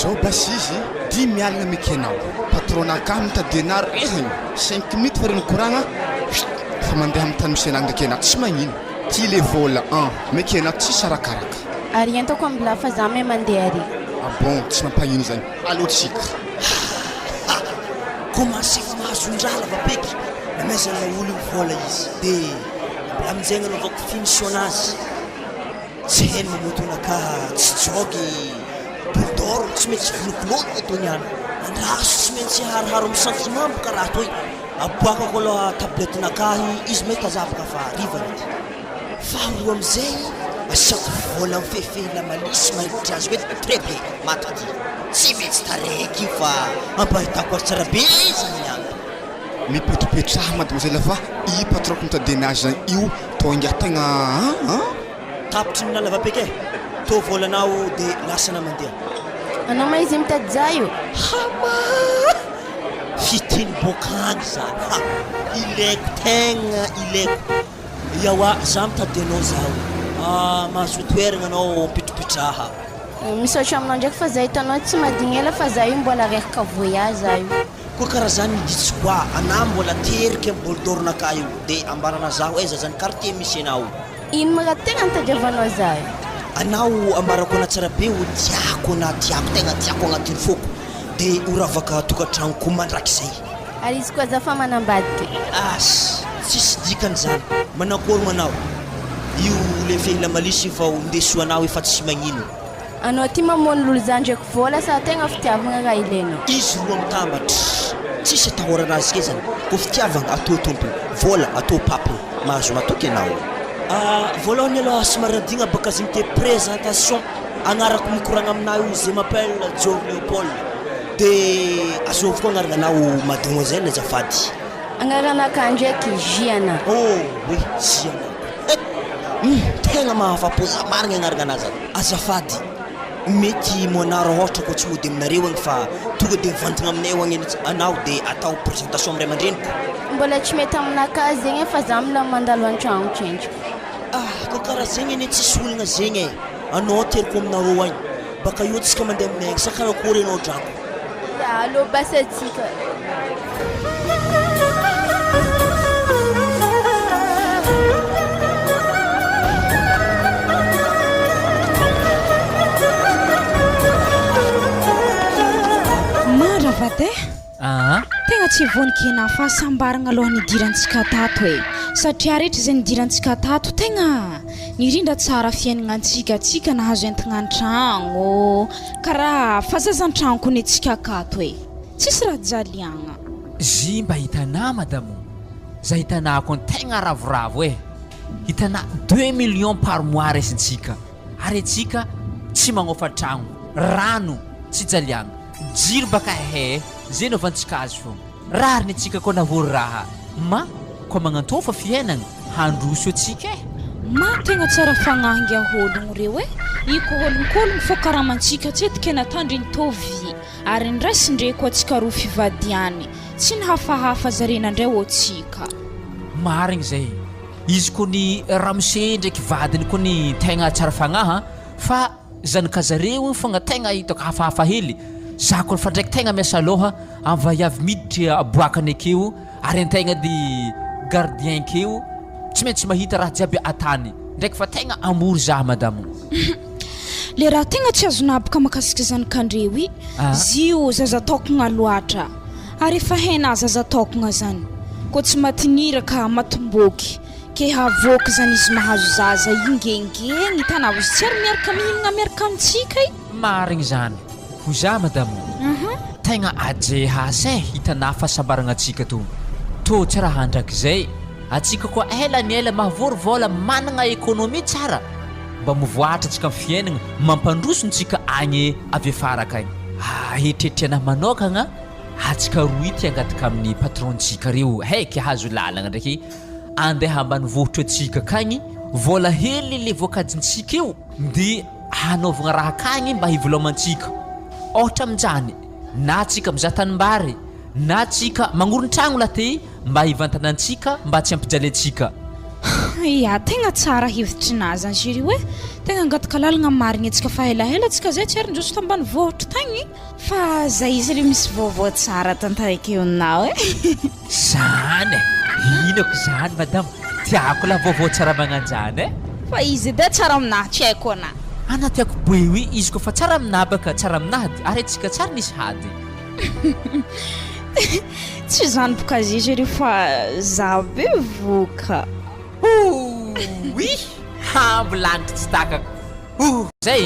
zao basy izy di mialagna meky anao patronaka mitadianaro ehagny 5 minutes fa reny koragna fa mandeha amin'ny tany misy anao ndraiky anao tsy magnino ty le vola meky anao tsisy arakaraka ary entako ambola fa za me mandeha ary bon tsy mampagnino zany alotsika commencé fa mahazondraha lavapeky namezana olo vola izy dia mbola amin'izay anaovako finition anazy tsy hainy mamotonaka tsy jogy boldoro tsy maintsy volokolony atony any andraso tsy maintsy haroharo amin'ny sentiment boka raha toy aboakako aloha tabletinakahy izy mety azavaka fa rivany fa ro amin'izay asiako vola amin'ny fefehila malisy mahitry azy hoe très be matady tsy maintsy tareky fa ampahitako azy tsara be zany any mipetrapetraha mademoiselle fa i patroko mitadianazy zany io to ingategna tapitry ny nalavapeky to volanao dia lasana mandeha anao ma izy mitady za io hama fiteny bokany zany ilaiko tegna ilaiko iaoa za mitady anao zaho mahazo toeragna anao mipitropitraha misaotra aminao ndraiky fa za hitanao tsy madigny ela fa za io mbola reraka voyage za io koa karaha zany miditsy koa anah mbola terika amin'ny bolidoronaka io dia ambarana zaho aiza zany quartier misy anao ino ma raha tegna nitadiavanao za io anao ambarako ana tsara be ho tiako na tiako tegna tiako agnatiny foko dia horavaka tokantragnoko mandrakizay ary izy koa za fa manambadika asy tsisy dikany zany manakory manao io le fehila malisy fa indeso anao efa tsy magnino anao ty mamono lolo za ndraiky vola sa tegna fitiavagna raha ilainao izy roa mitambatra tsisy atahoranazy ke zany ko fitiavagna atao tompony vola atao papy mahazo matoky anao voalohany aloha somaradigna baka zay mite présentation agnarako mikoragna aminao io zay m'appelle John Léopold dia azovy koa agnarana anao mademoiselle azafady agnaranaka ndraiky jiana oui jiana tegna mahafapo za marigna agnarana anazy azafady mety moanaro ohatra koa tsy mody aminareo agny fa tonga dia mivantagna aminay o agny anao dia atao présentation amiray aman-dreniko mbola tsy mety aminaka zegny fa za mila mandalo an-tragno tsentriko ko karaha zegny ane tsisy olagna zegny anao teriko aminareo agny baka io tsika mandeha aminay agny sa karakory anao drako allo basy atsika edy tegna tsy vonikena fahasambaragna alohan'ny idirantsika tato e satria rehetra zay nidirantsika tato tegna nirindra tsara fiainagnantsika tsika nahazo entagna an-tragno karaha fazazan-tragno kony antsika akato e tsisy raha jaliagna zy mba hitanà madamo za hitanà ko ny tegna ravoravo e hitanà 2 millions par mois resintsika ary antsika tsy magnofa tragno rano tsy jaliagna jiro baka he zay no avantsika azy fo rariny antsika koa navory raha ma koa magnantofa fiainagna handroso atsika e ma tegna tsara fagnahinga ologno reo e iko olonkologno fo karamantsika tsy etike natandry nitovy ary ndraisindre koa atsika roa fivadiany tsy nihafahafa zarena ndray otsika marigny zay izy koa ny ramose ndraiky vadiny koa ny tegna tsara fagnaha fa zanakazareo fogna tegna hitako hafahafa hely za koa fa ndraiky tegna miasa aloha am'vaiavy miditry aboakany akeo ary antegna di gardien keo tsy maintsy mahita raha jiaby atany ndraiky fa tegna amory za madamo le raha tegna tsy azonabaka makasika zanakandreo i zio zaza tokagna loatra ary efa haina zaza tokagna zany koa tsy matiniraka matomboky ke havoaka zany izy mahazo zaza ingengeny hitanao izy tsy ary miaraka mihinagna miaraka amintsika i marigny zany ho za madamo tegna ajehasa e hitanà fahasambaragna atsika to tsy raha andrak'izay atsika koa ela ny ela mahavory vola managna ekônômia tsara mba mivoatra atsika amin'ny fiainagna mampandrosontsika agny avy afara akagny eritreritry anahy manokagna atsika roa ity angataka amin'ny patrontsika reo haiky hazo lalagna ndraiky andeha ambany vohitra atsika akagny vola hely le voakajintsika io de hanaovagna raha akagny mba hivelomantsika ohatra amin'izany na atsika mizaha tanimbary na atsika magnoron-tragno laty mba hivantanantsika mba tsy ampijaly atsika ya tegna tsara hevitrinà zany zireo e tegna angataka lalagna marigny atsika fa helahela atsika zay tsy ary ndroso tambany vohitra tagny fa zay izy le misy vaovao tsara tantarakeo aminao e zany inako zany madamo tiako la vaovao tsara magnanjany e fa izy edy tsara aminahy tsy haiko anà ana tiako boe izy koa fa tsara aminahy baka tsara aminahdy ary atsika tsara nisy hady tsy zany boka zy zireo fa za be voka oui hambo lanitra tsy takako zay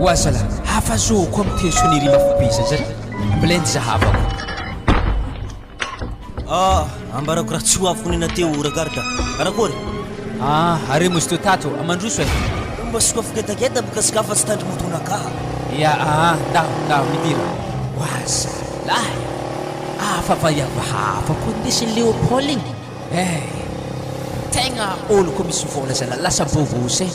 wasala hafazoko amin'ny tesoniri mafapisa zay mbilendy zahavako ambarako raha tsy hoaviko nina teo regarda arakory are mozy to tato amandroso e mba sikafaketageta boka sikafa tsy tandry motonaka ya ndaho midira wasalahy afavaiava hafa koa ndesin'ny Léopold igny tegna olo koa misy vola zala lasa bovosy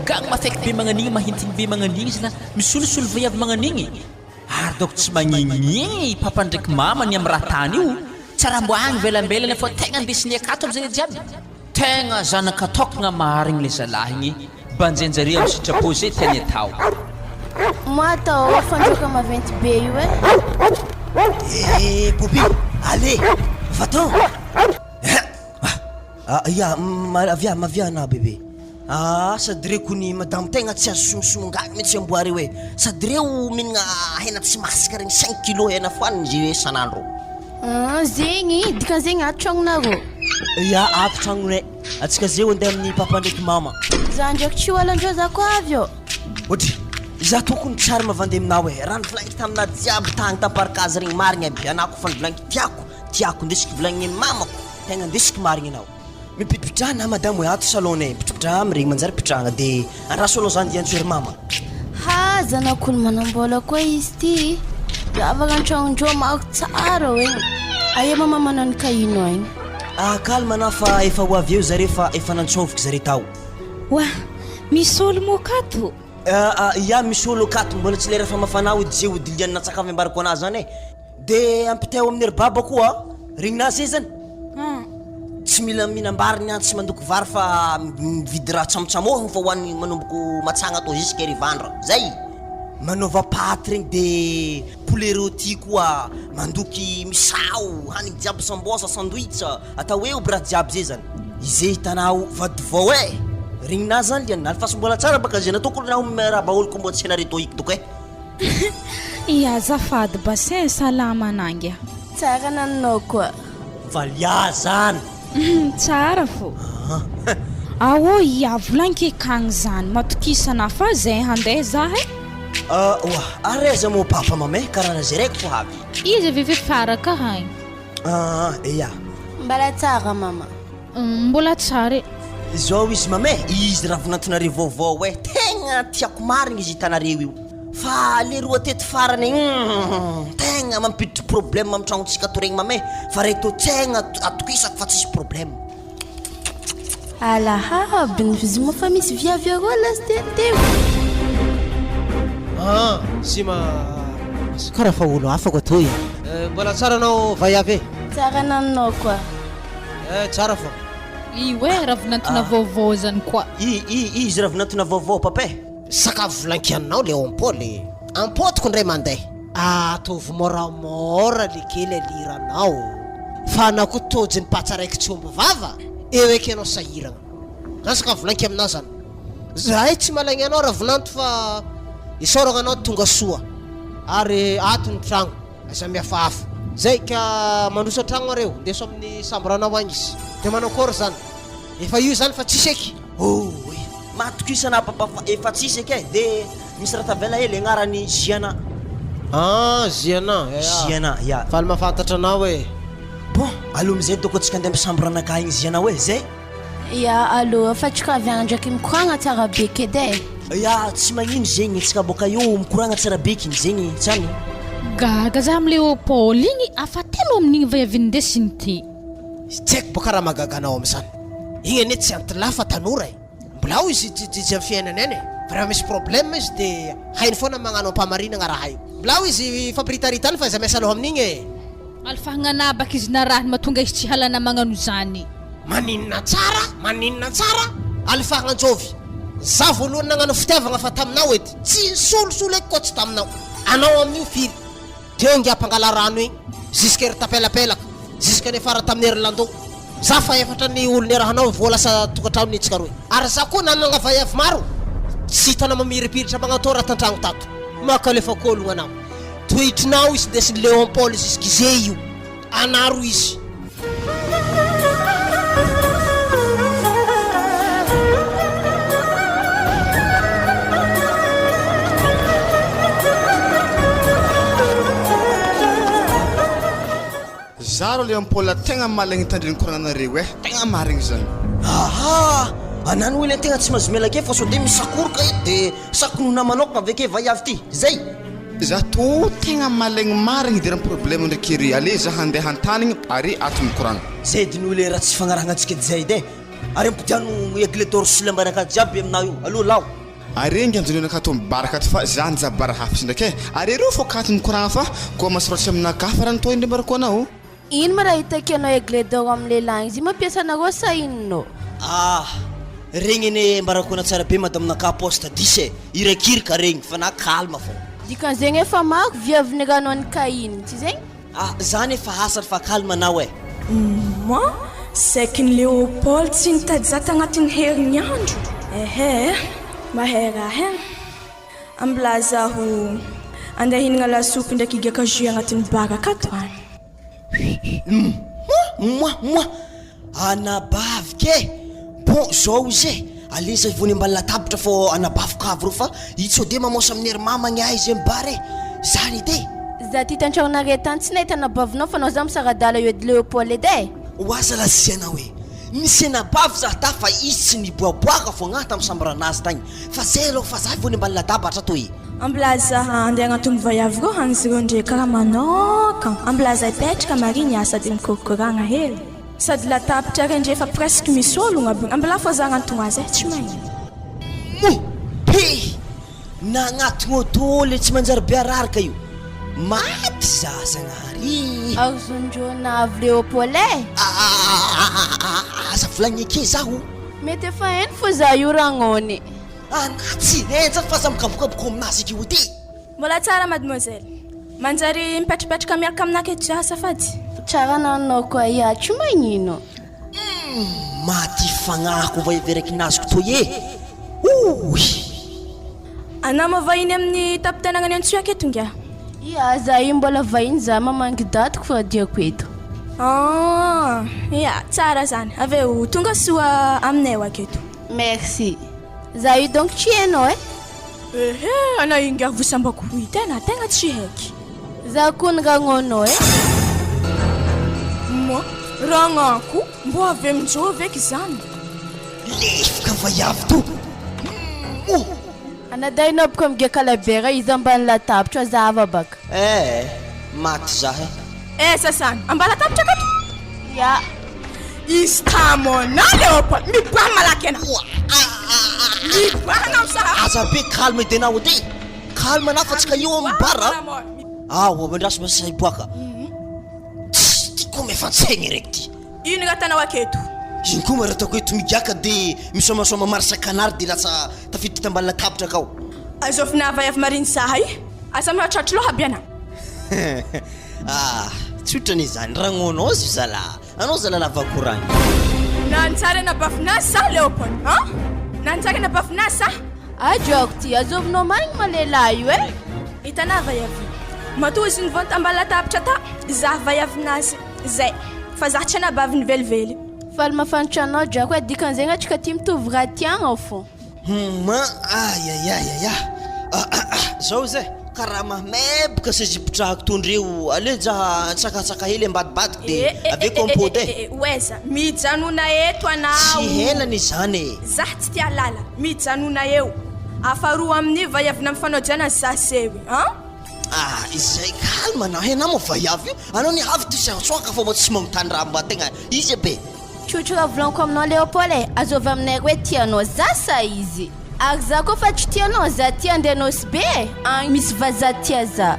gagny mafaiky be magnan'igny mahintiny be magnan'igny zala misolosolo vaiavy magnan'igny ary doko tsy magnignigny papa ndraiky mama ny amin'ny raha tany io tsara mbo agny velambelany fa tegna ndesiny akato am'zay jiaby tegna zanaka tokagna marigny le zalahy igny banjenjare amin'ny sitrapose tiany atao moi atao fanjoka maventy be io popi ale va-t'en ya maviana bebe sady reo kony madamo tegna tsy azo sonosonongagny mihitsy amboary hoe sady reo minagna hena tsy masika regny 5 kilo hena foaniny zy hoe sanandro zegny dikan'zegny atragnonareo ya ato tragnonay atsika zay andeha amin'ny papa ndraiky mama za ndraiky tsy olandreo za koa avy ô ohatra za tokony tsary mavandeha aminao hoe raha nivolagniky taminah jiaby tagny tamparakazy regny marigny aby anako fa nivolagniky tiako ndesiky volagny mamako tegna ndesiky marigny anao mipitripitrahana madamo hoe ato salonay mipitripitraha amiregny manjary pitrahana de andraso aloha zany diantsoery mama zanak'olo manambola koa izy ty zavaka antragnondreo mako tsara oegny aia mama manano kahino agny kalma na fa efa ho avy eo zare fa efa nantsoviky zare tao wa misy olo mokato ya misy olo akato mbola tsy lera fa mafana ody zay odilianina tsakavy ambarako anazy zany e de ampiteo amin'ny ery baba koa regninazay zany tsy mila mihinam-bary niany tsy mandoko vary fa mividy raha tsamotsamohigny fa hoanny manomboko matsagna atao jusque rivandra zay manova paty regny de poulet rôti koa mandoky misao hanigny jiaby sambosa sandwich atao hoe brat jiaby zay zany izay hitanao vadivao regninazy zany liany alfaso mbola tsara baka zay natoko nao raha baoloko mbo tsy nareto iky toko Ia azafady basin salama nangy. Tsara naninao koa. valia zany Tsara fô. Aô ia volanky kagny zany matokisana fa zay handeha zahe. wa areza mo papa mame karaha zay raiky fo havy Izy avy faraka haigny. iya Mbala tsara mama. Mbola tsara. zao izy mame izy raha vonantonareo vaovao hoe tegna tiako marigny izy hitanareo io fa le roa tety farany tegna mampiditry problème amin'ny tragnotsika to regny mame fa raiky to tegna atokisako fa tsisy problème Alaha benefice mo fa misy viavy arô lasteteo. Sima karaha fa olo hafa koa toy mbola tsara anao vaiavy Tsara naninao koa. tsara fa Iwe raha vonantona vaovao zany koa. izy raha vonantona vaovao papa sakafo volankianao le ampoly ampotiko ndray mandeha atovy moramora le kely aliranao fa anao koa tojiny patsa raiky tsombo vava eo eky anao sahiragna zany sakafo volanky aminao zany zahay tsy malagny anao raha vonanto fa isoragna anao tonga soa ary atony tragno aza miafahafa zay ka mandrosa tragno areo ndeso amin'ny sambranao agny izy de manao kory zany efa io zany fa tsisy eky matokisana papa efa tsisy eky de misy raha tavela hely agnarany ziana ziana ya faly mahafantatra anao e bon aloha amizay toko atsika andeha misambranaka igny ziana hoe zay Ya alo fa tsy kaviagna ndraiky mikoragna tsara be kedy ya tsy magnino zegny tsika boka io mikoragna tsara beky igny zegny tsany Gaga za amle Paul igny afatelo amin'igny vaiaviny ndesiny ty. tsy haiko boka raha magaganao am'zany igny ane tsy antilafa tanora e mbola ao izy tsy fiainany eny fa raha misy problème izy de hainy foana magnano ampamarinagna raha io mbola ao izy fampiritaritany fa izy miasa aloha amin'igny e Alfahagnanabaka izy narahany mahatonga izy tsy halana magnano zany. maninona tsara alifagnanjovy za voalohany nagnano fitiavagna fa taminao edy tsy nisolosolo eky koa tsy taminao anao amin'io firy teo ngiapangala rano igny jusque ry tapelapelaka jusque ne fara tamin'ny Irlando za fa efatra ny olo ny rahanao voalasa tokantrano nitsika roy ary za koa nanana vaiavy maro tsy hitana mamiripiritra magnato raha tantragno tato maka lefa kologna anao tohitrinao izy desy Léon Paul jusqu'izay io anaro izy zaro le ampola tegna malagny tandriny koragnanareo tegna marigny zany anany hoe le tegna tsy mazomela ke fa so de misakoroka de sakonona manokana aveke vaiavy ty zay za to tegna malagny marigny de raha problème ndraiky ry ale za handeha hantanigny ary ato mikoragna zay diny hoe le raha tsy fagnarahantsika zay de ary ampidiano egle torsile mbaraka jiaby aminao io aloha lao ary ngy anjonona kato mibaraka ato fa za njabara hafitsy ndraiky ary reo fô kato mikoragna fa koa masoratsy aminaka fa raha nitoy ndrembarako anao Ino ma raha hitako anao egle doro amin'ny lehilahy izy mampiasa anareo sa inonao regny ene mbarakona tsara be madaminaka poste 10 irakirika regny fa na calme fô dikan'zegny efa maro viaviny ranao ny kainy tsy zegny zany efa asatra fa calme anao e moi saiky ny Léopold tsy nitady za tagnatin'ny herinandro mahay raha ambila zaho andeha hinagna lasopy ndraiky igaka jus agnatin'ny baraka ato moi anabavy ke bon zao izy aleza ivony ambala latabatra fô anabaviko avy ro fa itsy de mamosa amin'ny hery mamagny ahy izy ambare zany edy za ty tantragnonare tany tsy nahita anabavinao fa anao za misaradala io edy Léopold edy oaza laziana hoe misy anabavy za ta fa izy tsy niboaboaka fô agnaty amin'ny sambranazy tagny fa zay aloha fa za ivony ambala latabatra toy ambila zaha andeha agnatin'ny vaiavy reo hanizy reo ndre karaha manokana ambila za ipetraka mari niasa de mikorokoragna hely sady latabatra re ndre efa presque misy ologna aby ambila fa za agnatogna azy tsy magnino na agnatigny auto le tsy manjary biararaka io maty zazagnary azondrona avy Léopold aza volagny ake zaho mety efa hainy fô za io ragnony anatsy enja fa za mikabokaboko aminazy ake ho ty mbola tsara mademoiselle manjary mipetrapetraka miaraka aminaka eto za safady tsara nanao koa ia tsy magnino maty fagnahako vaiveraky nazoko toy e anao ma vahiny amin'ny tapitenanany antsoy aketo ngia ia za io mbola vahiny za mamangy datiko fa diako eto ia tsara zany aveo tonga soa aminay ho aketo merci za io donc tsy hainao ehe anao inga vosambako ho tena tegna tsy haiky za koa niragnonao mo ragnako mbo avy aminjovy eky zany lefaka vaiavy to anadainao boka migia kalabera izy ambany latabatra za ava baka maty zahe sasany ambany latabatra akato ya izy tamona Léopold miboahana malaky anao miboahana sa aza be calme denao ode calme ana fa tsika io amin'ny bara mandraso masay boaka tiko mefantsegny reky ty ino ratanao aketo iny koa maratako eto migiaka de misomasoma marsa kanary de lasa tafiditra tambany latabatra akao azofinavay avy mariny zahay asa mihatratra loha aby ana tsotrany zany ragnoanao zy zala anao zala lavakoragny nantsara nabafinasa Léopold nantsara nabafinasa ajoako ty azovinao marigny malelahy io hitanà vaiavy matoa izy nivony tambany latabatra ta za vaiavinazy zay fa za tsy anabaviny velively faly mafantatra anao drako dikan'zegny atrika ty mitovy raha tiagna fo zao zay karaha mahmeboka sazipotrahako tondreo ale jaha tsakatsaka hely ambadibadiko de ave compôte oeza mijanona eto anao tsy helany zany za tsy tia lala mijanona eo afaroa amin'ny vaiavina mifanojana zasewy izay kalma na hena mo vaiavy io anao ni avy ty sasoaka fa mo tsy magnotany raha mbategna izy be tsotro raha volaniko aminao Léopold azovy aminay hoe tianao za sa izy ary za koa fa tsy tianao za ty andehanao sy be misy vaza tia za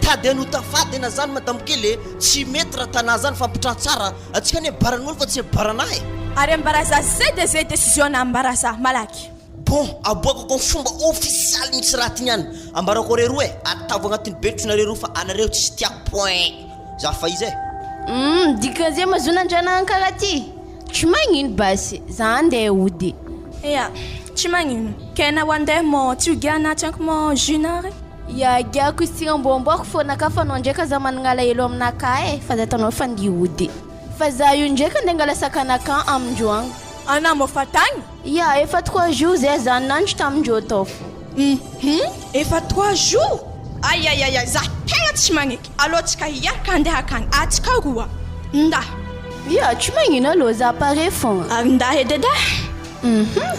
tady ano tafady ena zany madamo kely tsy mety raha tanà zany fampitraha tsara atsika ny baran'olo fa tsy baranahy ary ambaraza zay de zay décision ambaraza malaky bon aboakako fomba official mitsy raha ty niany ambarako reroa atavo agnatin'ny betrona reroa fa anareo tsy tiako point za fa izy dikan'zay mazonandrana karaha ty tsy magnino basy za andeha ody ia tsy magnino kena ho andeha mo tsy hogiana tsanko mo junare ia giako izy tiramboamboako fonaka fa anao ndraika za managala helo aminaka fa za tanao fa ndi ody fa za io ndraika andeha angala sakanaka amindroagno ana mo fatagny ia efa 3 jours zay za nandro tamindreo tao fo efa 3 jours aiaiaia za tegna tsy magneky alohantsika hiaraka andeha akagny atsika roa nda ia tsy magnino aloha za pare fogna ary nda ededa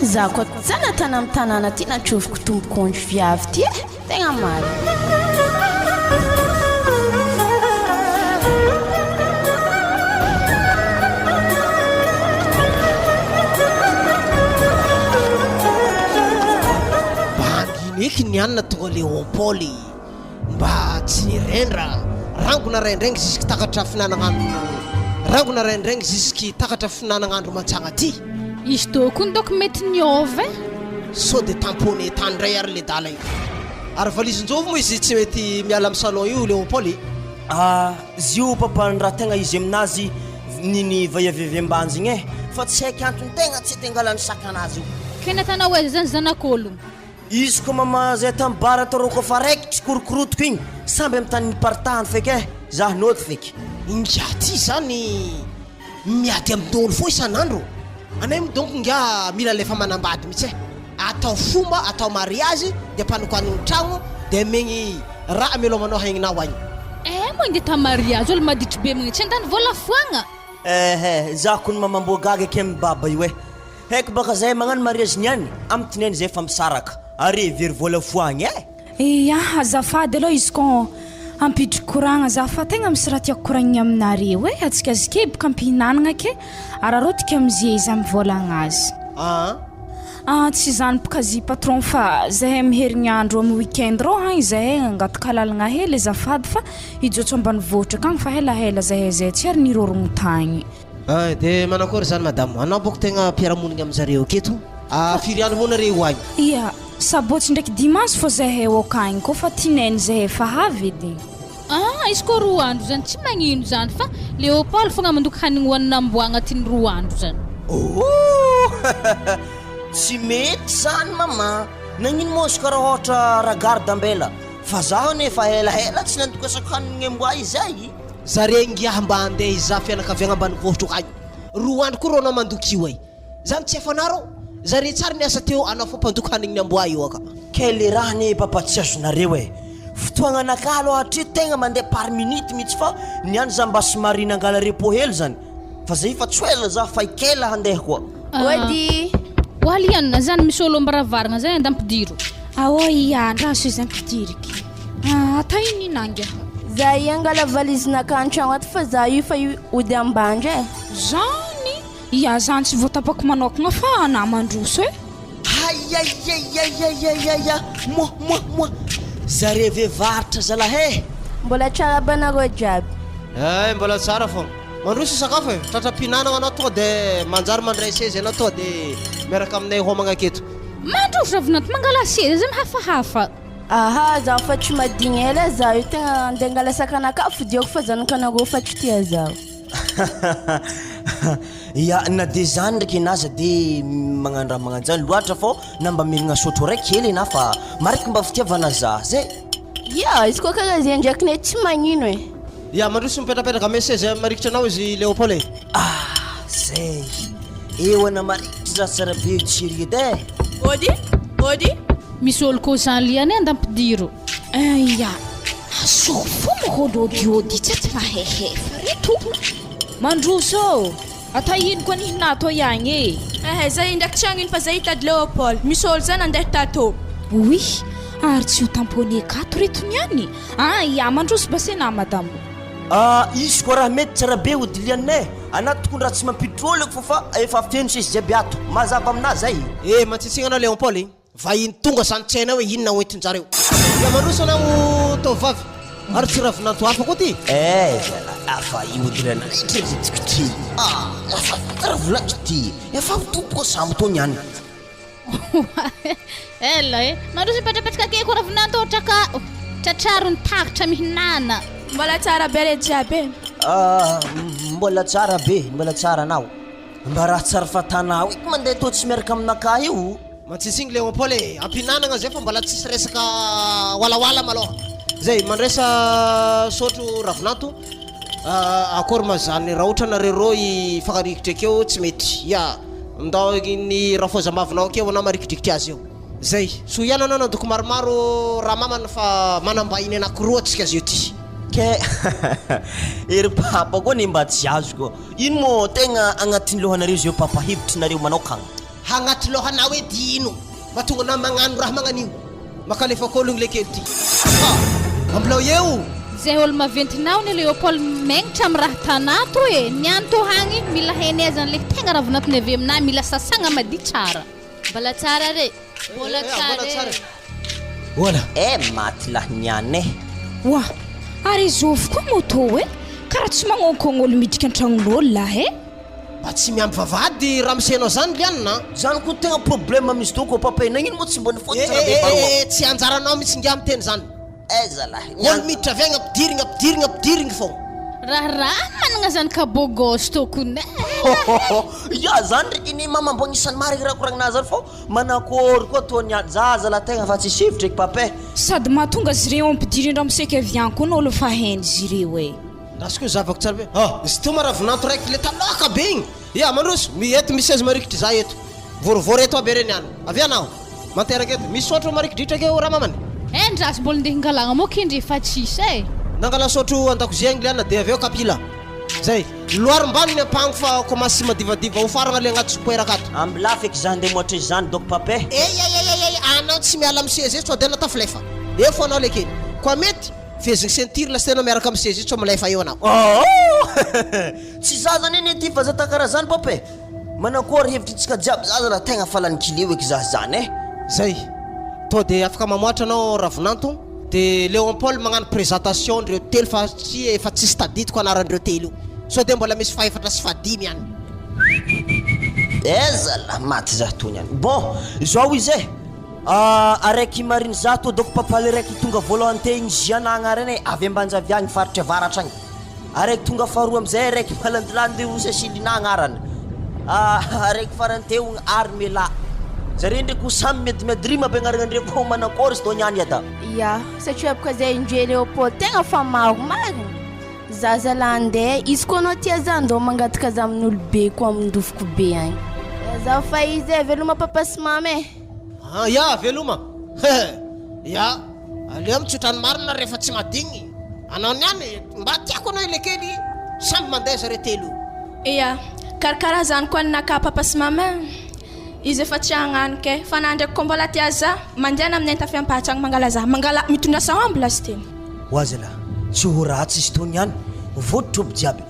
za koa zana tana amin'ny tanàna ty natroviko tombokondro viavy ty tegna maro eky nianina tonga Léopold mba tsy nirendra rangona rendraigny zisky takatra finanan'andro rangona rendraigny zisky takatra finanan'andro mantsagna ty izy tokony doko mety niove so de tamponé tandray ary le dala io ary valizin-jovy moa izy tsy mety miala amin'ny salon io Léopold zio papany raha tegna izy aminazy niny vaiavivy ambanjigny fa tsy haiky antony tegna tsy tengalany sakanazy io kena tanao hoe zany zanak'ologno izy ko mama zay tamin'ny bara toroko fa raiky tsy korokorotiko igny samby amin'ny tany nipartahany feky zah noty feky inga ty zany miady amin'olo fo isan'andro anay donc nga mila lefa manambady mitsy atao fomba atao mariage de ampanokany tragno de megny raha melomanao haigninao agny moa inde ta mariage olo maditry be magny tsy andany vola foagna zah ko ny mamamboagaga ake amin'ny baba io haiko baka zay magnano mariage niany amin'ny tineny zay fa misaraka ary very vola foagny ia azafady aloha izy ko ampidry koragna za fa tegna misy raha tiako koragniny aminareo atsikazike boka ampihinanagna ake ary arô tika amizay izy amin'ny volagna azy tsy zany boka zy patron fa zahay miherignandro amin'ny weekend rô hagny zahay angataka lalagna hely azafady fa hijotso ambany vohitra akagny fa helahela zahay zay tsy ary nirorogno tagny de manakory zany madame anao boko tegna mpiaramonigny amin'zareo aketo firy andro moa nareo agny ia sabotsy ndraiky dimanche fô zahay eo akagny kô fa tinainy zahay efa avy edy. Izy koa 2 andro zany tsy magnino zany fa Léopold fogna mandoky hanigny hoanina amboa agnatin'ny 2 andro zany. Tsy mety zany mama. Nagnino moa karaha ohatra ragarde ambela. Fa zaho nefa ela tsy nandoka sakhanigny amboa izay. Zare ngiah mba andeha iza fianakaviagna ambanivohitra kagny. 2 andro koa rô anao mandoky io ay. Zany tsy efanarô. Zare tsara ny asa teo anao fô mpandoky hanigny amboa io aka. Kely raha ny papa tsy azonareo e. Fotoagna anaka aloha hatreto tegna mandeha par minute mihitsy fa ny andro za mba somary nangala repos hely zany. Fa zay fa tsoela za fa ikela handeha koa. Ody. Waliana zany misy olo ambaravaragna zay andampidiro. Andraso izy ampidiriky. Ata iny nangia. Za iangala valizinaka an-tragno ato fa za io fa io ody ambandra e. Zany? Zany tsy voatapako manokagna fa namandroso e. Moi. Zare vevaritra zalahy. Mbola tsara banareo jiaby. Mbola tsara fô. Mandroso sakafo e. Tratrapinanana anao tonga de manjary mandray sezy anao tonga de miaraka aminay homagna aketo. Mandroso ravinanto mangala seza zany hafahafa. Aha, za fa tsy madigny ela za io tegna andeha angala sakanakafo dioko fa zanakanareo fa tsy tia zaho. Ya na de zany ndraiky naza de magnano raha magnanjany loatra fô na mba mihinagna sotro raiky hely na fa mariky mba fitiavana za zay. Ya, izy koa karaha zay ndraiky ne tsy magnino e. Ya mandroso mipetrapetraka message marikitra anao izy Léopold. Zay. Eo ana marikitra za tsara be tsiri edy. Ody? Misy olo koa zany liany andampidiro. Ya. Asofo mahôdy tsy mahehefa reto. Mandroso. Ata ino koa ny hinato ihagny e. Zay ndraiky tragno iny fa zay hitady Léopold. Misy olo zany andeha tato. Oui, ary tsy ho tampone kato reto niany. Ya mandroso basena madamo. Izy koa raha mety tsara be ody lianay. Anaty tokony raha tsy mampiditra olo fa fa efa fiteny sisy jiaby ato. Mazava aminazy zay. Matsitsigna anao Léopold. Vahiny tonga zany tsaina hoe inona hoentinjareo. Ya mandroso anao tovavy. Ary tsy ravinanto hafa koa ty. Afa io dirana itrezitikity. Afa ravinanto ty. Efa tompoko sambo to niany. Ela mandroso mipetrapetraka ake koa ravinanto tratraro ny takitra mihinana. Mbola tsara be re jiaby. Mbola tsara be, mbola tsara anao. Mba raha tsara fatanao iky mandeha to tsy miaraka aminaka io. Matsitsigny Léopold ampinanana zay fa mbola tsisy resaka walawala maloha. Zay mandresa sotro ravinanto akory mazany raha ohatra nareo ifankarikitra akeo tsy mety. Ya ndao ny raha fozamavinao akeo anao marikidrikitry azy eo. Zay so ihany anao nadoko maromaro raha mamana fa manambahiny anakiroa atsika azy io ty. Ke ery papa koa ny mba tsy azo koa. Ino mo tegna agnatin'ny lohanareo zay papa hivitrinareo manokagna. Hagnaty lohanao hoe dino mba tonga na magnano raha magnanio makalefa kologny le kely ty. Ambilao eo Zay olo maventinao ny Léopold mengnitra amin'ny raha tanato e. Niany to hagny mila hainay zany le tegna ravinatony avy aminay mila sasagna madi tsara. Mbola tsara re. Mbola tsara. Wala. Maty lahy niany e. Wah, ary zovy koa moto e. Karaha tsy magnonkogno olo midika an-tragnon'olo lahy e. Mba tsy miampy vavady raha misenao zany lianina. Zany koa tegna problème misy toko papa nagnino mo tsy mbony fo tsara be baroa. Tsy anjaranao mitsy ngia miteny zany. Zalahy. Olo miditra avy agny ampidirigny fogna. Raha managna zany kabogos tokony. Ya zany ndraiky ny mama mbo agnisan'ny marika raha koragninazy zany fô manakory koa to niany zaza la tegna fa tsy sivitra eky papa. Sady mahatonga izy ireo ampidirin-draha miseka aviany koa n'olo fa hainy izy ireo e. Rasy koa zavako tsara be. Izy toma ravinanto raiky le taloka be igny. Ya mandroso eto misy azy marikitry za eto. Vorovoro eto aby reny any. Avy anao manteraka eto misy sotro marikidritra akeo raha mamany. Ndrasy mbola ndeha hingalagna mo kindry efa tsisy e. Nangala sotro an-dakozia igny liana de avy eo kapila. Zay loarim-bany ny ampango fa commence madivadiva ho faragna le agnaty sopoeraka ato. Ambila feky za ndeha moatra izany dok papa. Anao tsy miala amin'ny sezy eto de nata flefa. Eo fo anao le kely. Koa mety fezigny ceinture la stena miaraka amin'ny sezy eto milefa eo anao. Tsy zaza neny ty fa za takara zany papa. Manakory hevitritsika jiaby zaza la tegna falany kilio eky za zany e. Zay to de afaka mamoatra anao ravinanto de Léopold magnano présentation ndreo telo fa tsy efa tsisy tadidiko anarandreo telo so de mbola misy faefatra sy fadimy any. Zala maty za tony any. Bon, zao izy e. araiky mariny za to doko papaly raiky tonga voalohany te igny zianagna reny avy ambanjaviagny faritra avaratra agny araiky tonga faharoa amizay araiky malandilandy osy asilina agnarany araiky farany teo armela zare ndraiky ho samy miadimadrima be agnarana ndraiky ho manakory sy do niany ada ya satria baka zay indre Léopold tegna fa maromaro zaza la andeha izy koa anao tia za ndao mangataka za amin'olo be koa amindofoko be agny za fa izy e veloma papa sy mamy ya veloma ya aleo mitsotrany marina rehefa tsy madigny anao niany mba tiako anao ile kely samby mandeha zare telo iya karakara zany koa naka papa sy mamy izy efa tsy agnanika fa nandraky koa mbola tia za mandeana amin'ny tafiampahatragny mangala za mangala mitondra sa ambulance teny oazala tsy ho ratsy izy tony ihany voditra oby jiaby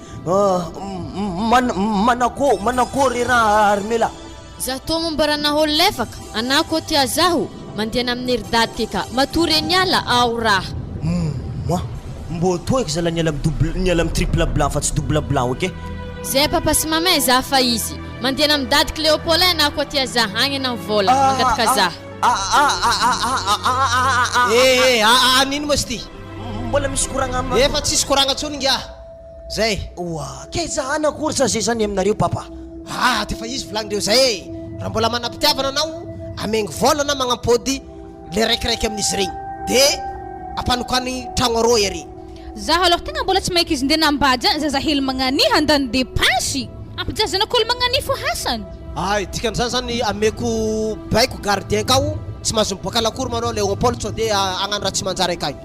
manakory raha armela za to momba raha naholo lefaka anako tia zaho mandehana amin'ny eridady keka matory niala ao raha moi mbo toeky zala niala amin'ny triple blanc fa tsy double blanc ok zay papa sy mamay za fa izy mandehana amin'ny dadiky Léopold anako tia za agny anao vola mangataka za nino moa ty mbola misy koragna efa tsisy koragna tsony ngia zay oa ke za anakory sa zay zany aminareo papa ty fa izy volagnindreo zay raha mbola manam-pitiavana anao amengy volana magnampody le raikiraiky amin'izy regny de ampanokany tragno aroy ary za aloha tegna mbola tsy mainky izy ndeha nambady any zaza hely magnany handany depansy ampijazanak'olo magnany fo hasany dikan'izany zany ameko baiko gardien kao tsy mahazo miboaka lakory manao Léopold sao de agnano raha tsy manjary akagny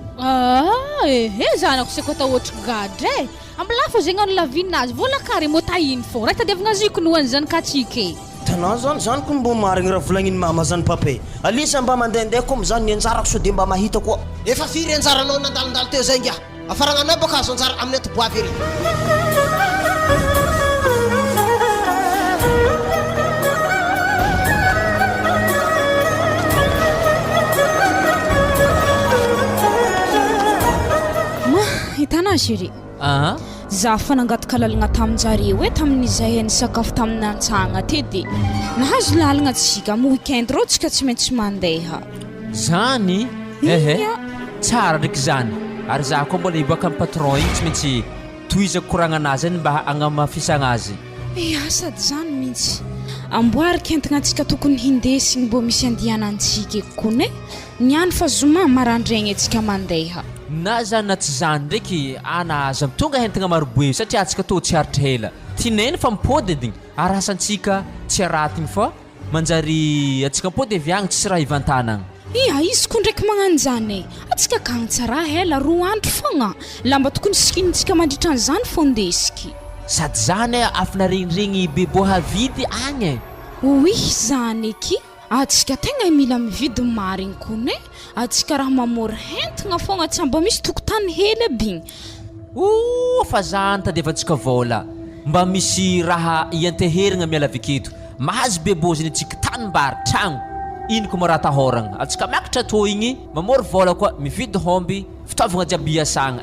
zanako sy kota ohatry gadre ambilafo zegny ano lavinazy vola kary mo tahiny fô raha tadiavagna ziko nohany zany katsike tanao zany ko mbo marigny raha volagniny mama zany pape alisa mba mandehandeha koa amizany ny anjarako so de mba mahita koa efa firy anjaranao nandalindalo teo zay ngia afarananao baka azo anjara amin'ny atoboavy ery hitana chéri za fa nangataka lalagna taminjare hoe tamin'izay nisakafo tamin'ny antsagna te de nahazo lalagna tsika amin'ny weekend rô tsika tsy maintsy mandeha zany tsara ndraiky zany ary za koa mbola ibaka amin'ny patron igny tsy maintsy toizako koragna anazy any mba agnamafisagna azy sady zany mihitsy amboarika entagna antsika tokony hindesigny mbo misy andihanantsika kone niany fa zoma marandraigny antsika mandeha na zany na tsy zany ndraiky anaza mitonga hentagna maroboe satria atsika to tsy haritra hela tineny fa mipody ediny ary asantsika tsy aratigny fa manjary atsika mipody aviagny tsisy raha ivantanagna izy koa ndraiky magnanjany atsika kagny tsara hela roa andro fogna lamba tokony sikinitsika mandritra an'izany fô ndesiky sady zany afana regniregny bebo havidy agny oui zany eky atsika tegna mila mividy marigny kone atsika raha mamory hentagna fogna tsy mba misy tokotany hely abigny fa zany tady efa atsika vola mba misy raha ianteherigna miala aviketo mahazo bebo zany atsika tanimbary tragno ino ko maraha tahoragna atsika miakatra to igny mamory vola koa mividy homby fitaovagna jiaby iasagna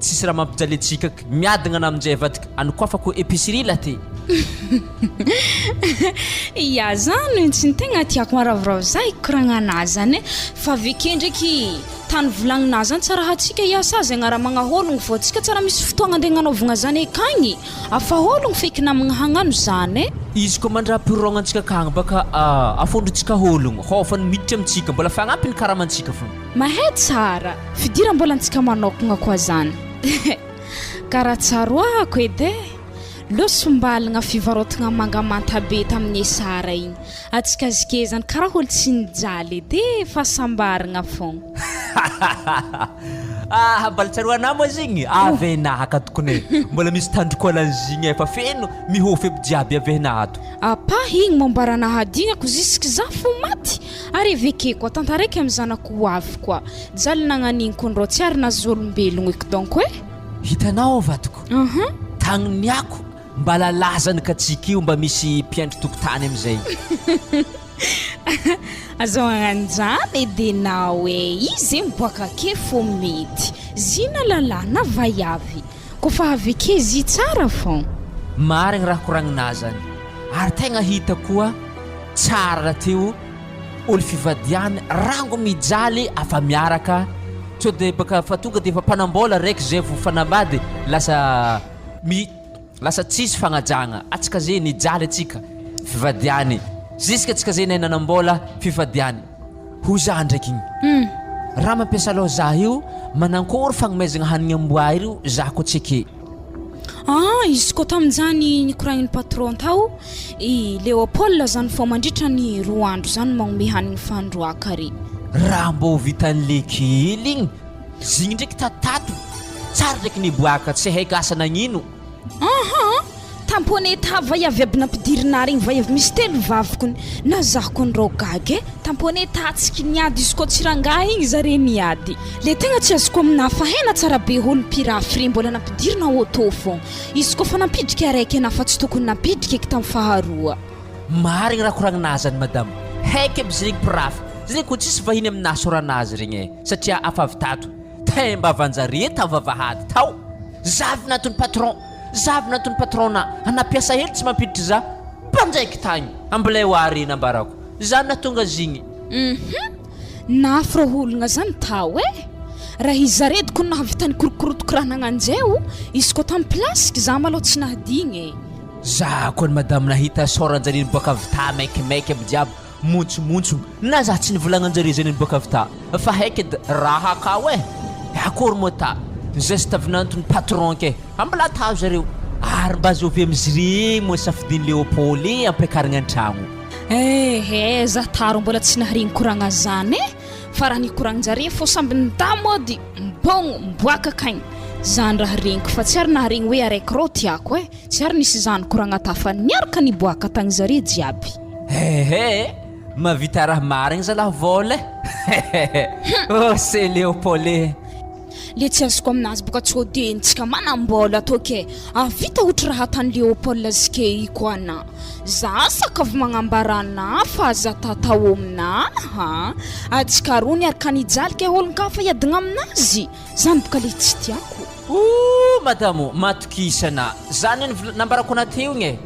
tsisy raha mampijaly atsika miadagna ana aminjay vadika anokafako épicerie la ty ya zany tsy tegna tiako maravoravo za ikoragna anazy zany fa aveke ndraiky tany volagninazy zany tsara hatsika iasa azy agnara magnahologno fô atsika tsara misy fotoagna andeha gnanaovagna zany akagny afahologno feky namagna hagnano zany izy koa mandra-pirogna antsika kagny baka afondrotsika hologno hofany miditra amintsika mbola fagnampiny karamantsika fo mahay tsara fidira mbola antsika manokagna koa zany karaha tsaroako edy losombalagna fivarotagna mangamanta be tamin'ny sara igny atsika zike zany karaha olo tsy nijaly edy fa sambaragna fogna mbala tsaroana moa zegny avenaha tokony mbola misy tandrikolan'zigny fa feno mihofy aby jiaby avenato apa igny mombarana hadignako zisky za fo maty ary aveke koa tantaraiky amin'ny zanako hoavy koa jaly nagnanigny kondro tsy ary nazy olombelogno eky donc hitanao vatiko tagniniako mbala lazany katsika io mba misy mpiandry tokotany amizay azo agnanjany edy nao izy miboaka ake fô mety zina lalàna vaiavy koa fa aveke izy tsara fô marigny raha koragninazy zany ary tegna hita koa tsara teo olo fivadiany rango mijaly afa miaraka so de baka fa tonga de efa mpanambola raiky zay vo fanambady lasa tsisy fagnajagna atsika zay nijaly atsika fivadiany ziska atsika zay nanambola fivadiany ho za ndraiky igny raha mampiasa aloha za io manankory fagnomezagna hanigny amboa io za ko tsike izy ko tamin'izany nikoragnin'ny patron tao i Léopold zany fô mandritra ny 2 andro zany magnome hanigny fandroaka ry raha mbô vitan'le kely igny zigny ndraiky tatato tsara ndraiky niboaka tsy haiko asa nagnino tamponeta vaiavy aby nampidirina regny vaiavy misy telo vavokony na zahako nyrao gagy tamponeta atsiky niady izy ko tsy rangahy igny zare niady le tegna tsy azoko amina fahena tsara be olo pirafre mbola nampidirina auto fô izy ko fa nampidrika araiky na fa tsy tokony nampidrika eky tamin'ny faharoa marigny raha koragninazy any madame haiky aby zegny pirafy zay ko tsisy vahiny amina soranazy regny satria afavy tato temba avanjare tavavahady tao zavy natony patron zavy natony patrona anapiasa hely tsy mampiditry za mpanjaiky tagny ambilay hoarena ambarako za natonga zigny nafy rô ologna zany tao raha izarediko nahavitany korokorotoko raha nagnanjeo izy ko tamin'ny plasika za maloha tsy nahadigny za koa ny madame nahita soranjare niboaka avy ta maikimaiky aby jiaby montsomontso na za tsy nivolagnanjare zay niboaka avy ta fa haiky edy raha kao akory moa ta geste avy nantony patron ke ambala tao zareo ary mba zovy amizy regny moa safidiny Léopold ampiakarigna an-tragno za taro mbola tsy naharegny koragna zany fa raha nikoragninjare fô samby nita mody mbogno mboaka kaigny zany raha regniko fa tsy ary naharegny hoe araiky rô tiako tsy ary nisy zany koragna ta fa niaraka niboaka tagny zare jiaby mavita raha marigny zalahy vola c'est Léopold le tsy azoko aminazy boka tsy hodentsika manambola toke avita ohatra raha tany Léopold zike iko ana za sakavy magnambarana fa za tatao amina atsika roa niaraka nijaly ke olon ka fa hiadigna aminazy zany boka le tsy tiako madamo matokisana zany nambarako anateo igny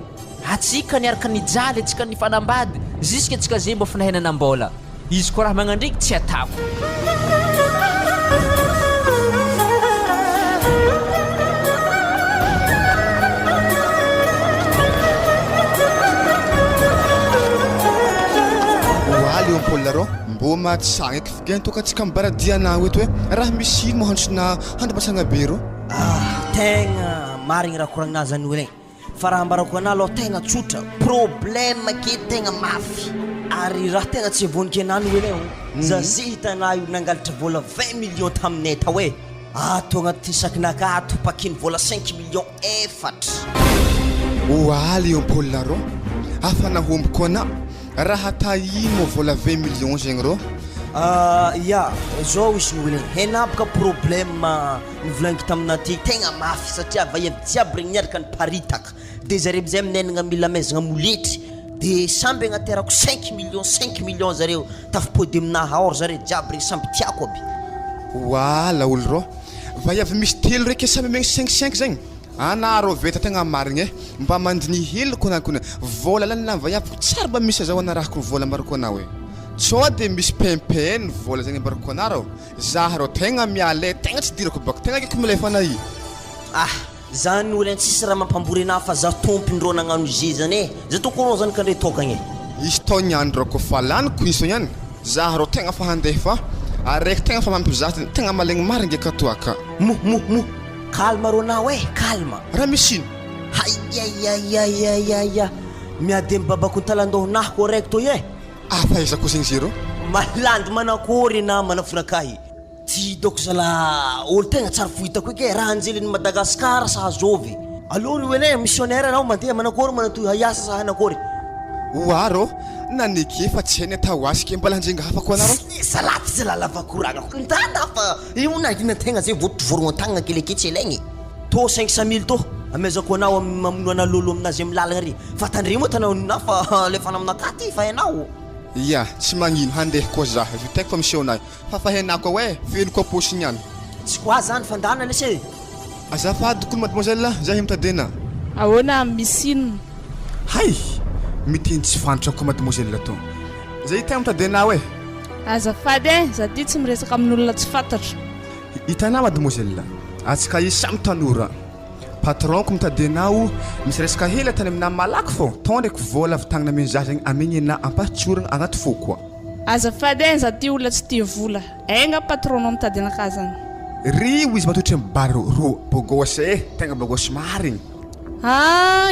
atsika niaraka nijaly atsika nifanambady ziska atsika zay mbo fanahenanambola izy ko raha magnandriky tsy atako Léopold rô mbo mahatsagna eky figany toka tsika mibaradiana eto hoe raha misy ino mahandrosina handabasagna be rô tegna marigny raha koragninazy zany hoe fa raha ambarako ana aloha tegna tsotra problème ke tegna mafy ary raha tegna tsy vonika anany hoe za zay hitanay io nangalatra vola 20 millions taminay tao ato agnaty sakinaka ato pakiny vola 5 millions efatra Léopold rô afa nahomboko ana raha ta ino vola 20 millions zegny rô zao izy ny henapaka problème nivolagniko taminaty tegna mafy satria vaiavy jiaby regny niaraka ny paritaka de zare amizay minenagna mila maizagna moletry de samby agnaterako 5 millions zareo tafapody aminaha or zare jiaby regny samby tiako aby laolo rô vaiavy misy telo raiky samby megny 5 zegny ana rô veta tegna marigny mba mandiny heloko nakona vola lany na vaiaviko tsara mba misy zao ana rahako vola ambarako ana hoe so de misy pempeny vola zegny ambarako ana rô za rô tegna miale tegna tsy dirako baka tegna kiko milefana i zany olo tsisy raha mampambory ana fa za tompindrô nagnano izy zany za tokonao zany kandre tokagna izy tao niandro ko fa laniko iso niany za rô tegna fa handeha fa araiky tegna fa mampizahty tegna malegny marigny akatoaka calme rona calme raha misy ino hayayayayaya miady amin'ny babako talandohonahiko araiky to fa izako zegny zero malandy manakory na manafonakahy ty doko zala olo tegna tsara fohitako eky raha anjeliny Madagasikara sa azovy alony hoe missionnaire anao mandeha manakory manatoy hayasa sa hanakory rô naneke fa tsy hainy atao asike mbola hanjenga hafako ana rô salaty zay lalavakoragnako ntana fa io nahina tegna zay vototry vorogna tagnana keleke tsy ilaigny to 500 000 to amezako anao mamono ana lolo aminazy amin'ny lalagna ry fa tandre moa tanao na fa lefana aminaka ty fa hainao tsy magnino handeha koa za vitaiko fa misy onahy fa fahainako hoe feno koa posy niany tsy koa zany fandana lesy azafady koa mademoiselle za mitadena ahoana misy ino hay miteny tsy fantrako mademoiselle to zay tegna mitadinao azafady e za ty tsy miresaka amin'olona tsy fantatra. hitanao mademoiselle atsika izy samy tanora patronko mitadinao misy resaka hely tany amina malaky fô tao ndraiky vola avy tagnana aminy za zegny amigny ana ampatsoragna agnaty fo koa. azafady e za ty olona tsy tia vola aigna patronao mitady anakah zany. rio izy matotry amin'ny bar ro bogosy tegna bogosy marigny.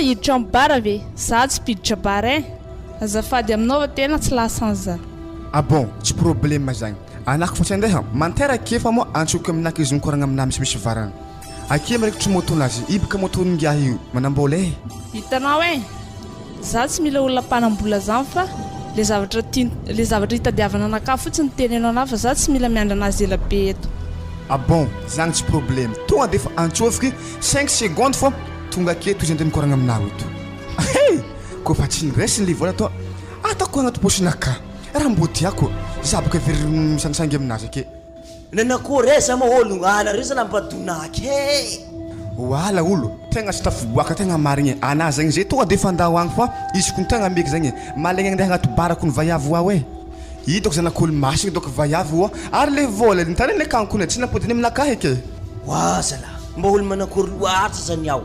hiditra amin'ny bara ve za tsy mpiditra bara e azafady aminao tena tsy lasan za. bon tsy problème zagny anako fotsy andeha manteraka efa mo antsoky aminaka izy mikoragna amina misimisy varana ake miraikitry motonazy ibaka motonongiah io manambola hitanao e za tsy mila olona mpanambola zany fa le zavatra hitadiavana anakah fotsiny tenenao ana fa za tsy mila miandra anazy ela be eto. bon zagny tsy problème tonga de fa antsofiky 5 secondes fô tonga aketo izy ande mikoragna aminao eto. Koa fa tsy niresiny le vola to atako agnaty posinaka raha mbotiako za boka very misanisangy aminazy ake. Nanakory esa mo olo ana resa nampadonake. Wala olo tegna tsy tafiboaka tegna marigny ana zagny zay tonga de fandao agny fa izy ko tegna meky zagny malegna andeha agnaty barako ny vaiavo ao hitako zanak'olo masiny doko vaiavo ary le vola nitany le kankony tsy napodiny aminakahy ake. Wazala mba olo manakory loatra zany aho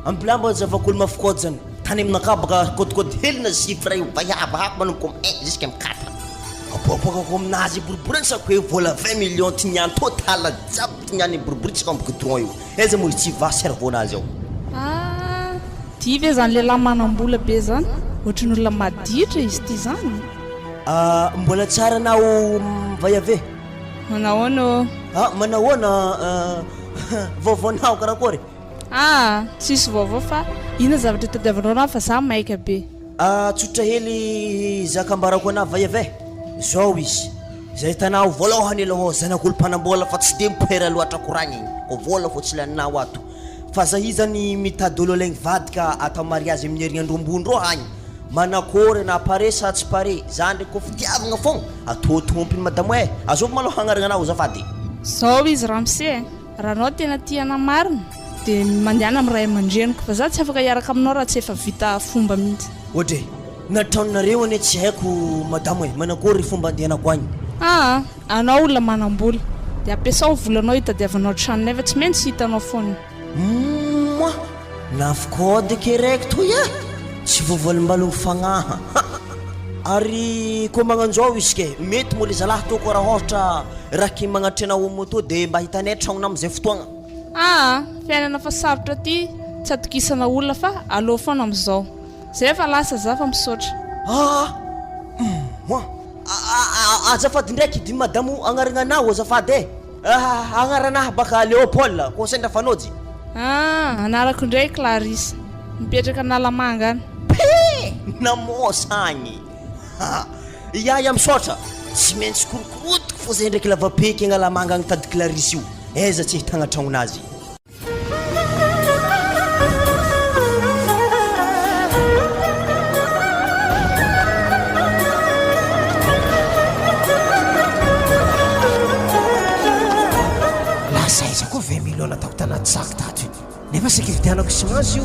ambilamba zavak'olo mafokody zany tany aminakahy baka kodikody helina zifra io vaiavo hako manomboka jusqu'à m4 apopokako aminazy boribory sako hoe vola 20 millions ty niany total jiaby ty niany boribory tsika amboko tron io eza moy tsy va cerveau-nazy ao. Ty ve zany lehilahy manambola be zany ohatran'olona maditra izy ty zany. Mbola tsara nao vaiave manahoana manahoana vaovaonao karakory. Tsisy vaovao fa ina zavatra tadiavanao na fa za maika be. Tsotra hely zakambarako ana vaiave zao izy zay hitanao voalohany aloha zanak'olo mpanambola fa tsy de mipera loatra koragny igny ko vola fô tsy laninao ato fa za izy zany mitady olo alaigny vadika atao mariazy amin'ny herignandro ambony ro agny manakory na pare sa tsy pare za ndraiky koa fitiavagna fogna atao tompiny madamo e azovy maloha hagnaragna anao zafady. Zao izy ramse raha anao tena tiana marina de mandehana amin'ny ray aman-dreniko fa za tsy afaka hiaraka aminao raha tsy efa vita fomba mihitsy. Ohatry nataonareo ane tsy haiko madamo e manakory fomba andehanako agny. Anao olona manambola de ampiasao volanao hitadiavanao tranonay fa tsy maintsy hitanao foana. Nafokody keraiky toy tsy voavalim-balogny fagnaha ary koa magnanjao izy ke mety mo le zalahy toko raha ohatra raky magnatry anao moto de mba hitanay tragnona am'izay fotoagna. Fiainana fa sarotra ty tsy atokisana olona fa aleo foana am'izao zay fa lasa za fa misaotra. Azafady ndraiky di madamo agnaragna anao azafady e agnaranahy baka Léopold ko sendra fanojy. Anarako ndray Clarisse mipetraka analamanga any. Namosagny iaia misaotra tsy maintsy korokorotiky fô zay ndraiky lavapeky agnalamanga agny tady Clarisse io aiza tsy hitagna tragnonazy. Lasa koa 20 millions ataoko tanaty saky tato nefa sécuritéanako simazy io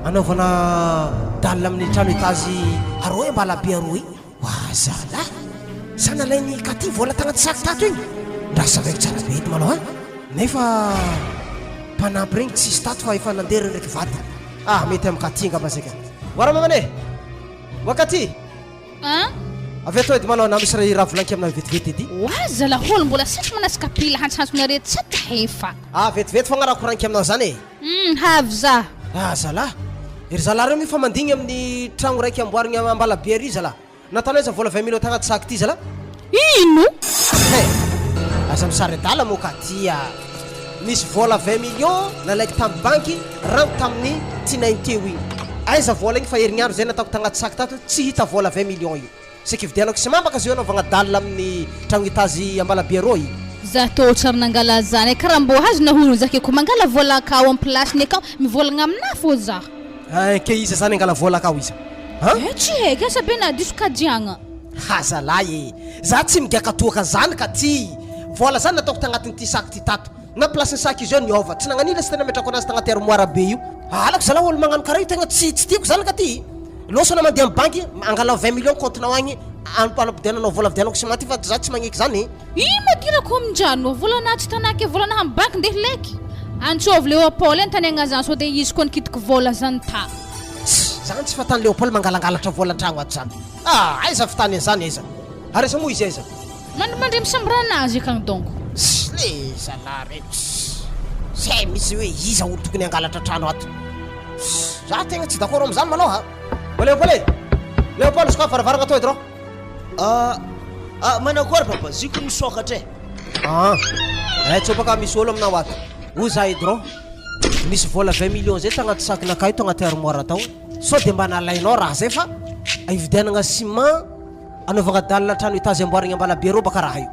anaovana dalina amin'ny trano etazy aroe mbala be aroe wazala sana lainy katy vola tagnaty saky tato igny ndrasa raiky tsara be eto malao nefa mpanampy regny tsisy tato fa efa nandery ndraiky vady mety amin'ny katy ngamba zay ka wara mamane wakaty avy ato edy malao na misy raha volanky amina vetivety edy wazala holo mbola sisy manasika pila hantsantsognareo tsy tahefa vetivety fogna raha koranky aminao zany havy za zala ery zala reo mifa mandigny amin'ny tragno raiky amboarigny ambala be ary zala natanao iza vola 20 millions tagnaty saky ty zala ino aza misary adala mo katya misy vola 20 millions nalaiky tamin'ny banky rango tamin'ny tinainy teo igny aiza vola igny fa herignandro zay nataoko tagnaty saky tato tsy hita vola 20 millions io seky vidianako sy mambaka zio anaovagna dalina amin'ny tragno etazy ambala be aroy za tô tsara nangala zany karaha mbô hazo naholo zakeko mangala vola akao amin'ny placeny akao mivolagna amina fô za ke iza zany angala vola akao iza tsy haiko asa be na diso kadiagna hazalahy za tsy migaka toaka zany ka ty vola zany nataoko tagnatin'ny ty saky ty tato na place ny saky izy io niova tsy nagnanila sy tena metrako anazy tagnaty armoire be io alako zala olo magnano karaha io tegna tsy tiako zany ka ty losana mandeha amin'ny banky angala 20 millions comptenao agny Anampidiananao vola vidianako sy maty fa za tsy magneky zany. Madirako aminjano volana tsy tanake volana hambaky ndeha leky antsovy Léopold en tanegna zany so de izy koa nikitiky vola zany ta zany tsy fatany Léopold mangalangalatra vola an-tragno ato zany. Aiza fitany an'izany aiza aresa moa izy aiza mandrimandry misambranazy akagny donc le zalahy zay misy hoe iza olo tokony angalatra trano ato. Za tegna tsy d'accord am'zany malôha. Léopold soka faravaragna to edy rô. Manakory papa ziko misokatra Tsopaka misy olo aminao ato o za edy rô misy vola 20 millions zay tagnaty sakinakay to agnaty armoire tao so de mba nalainao raha zay fa ividianagna ciment anaovagna dalina trano etazy amboarigny ambalabe rô baka raha io.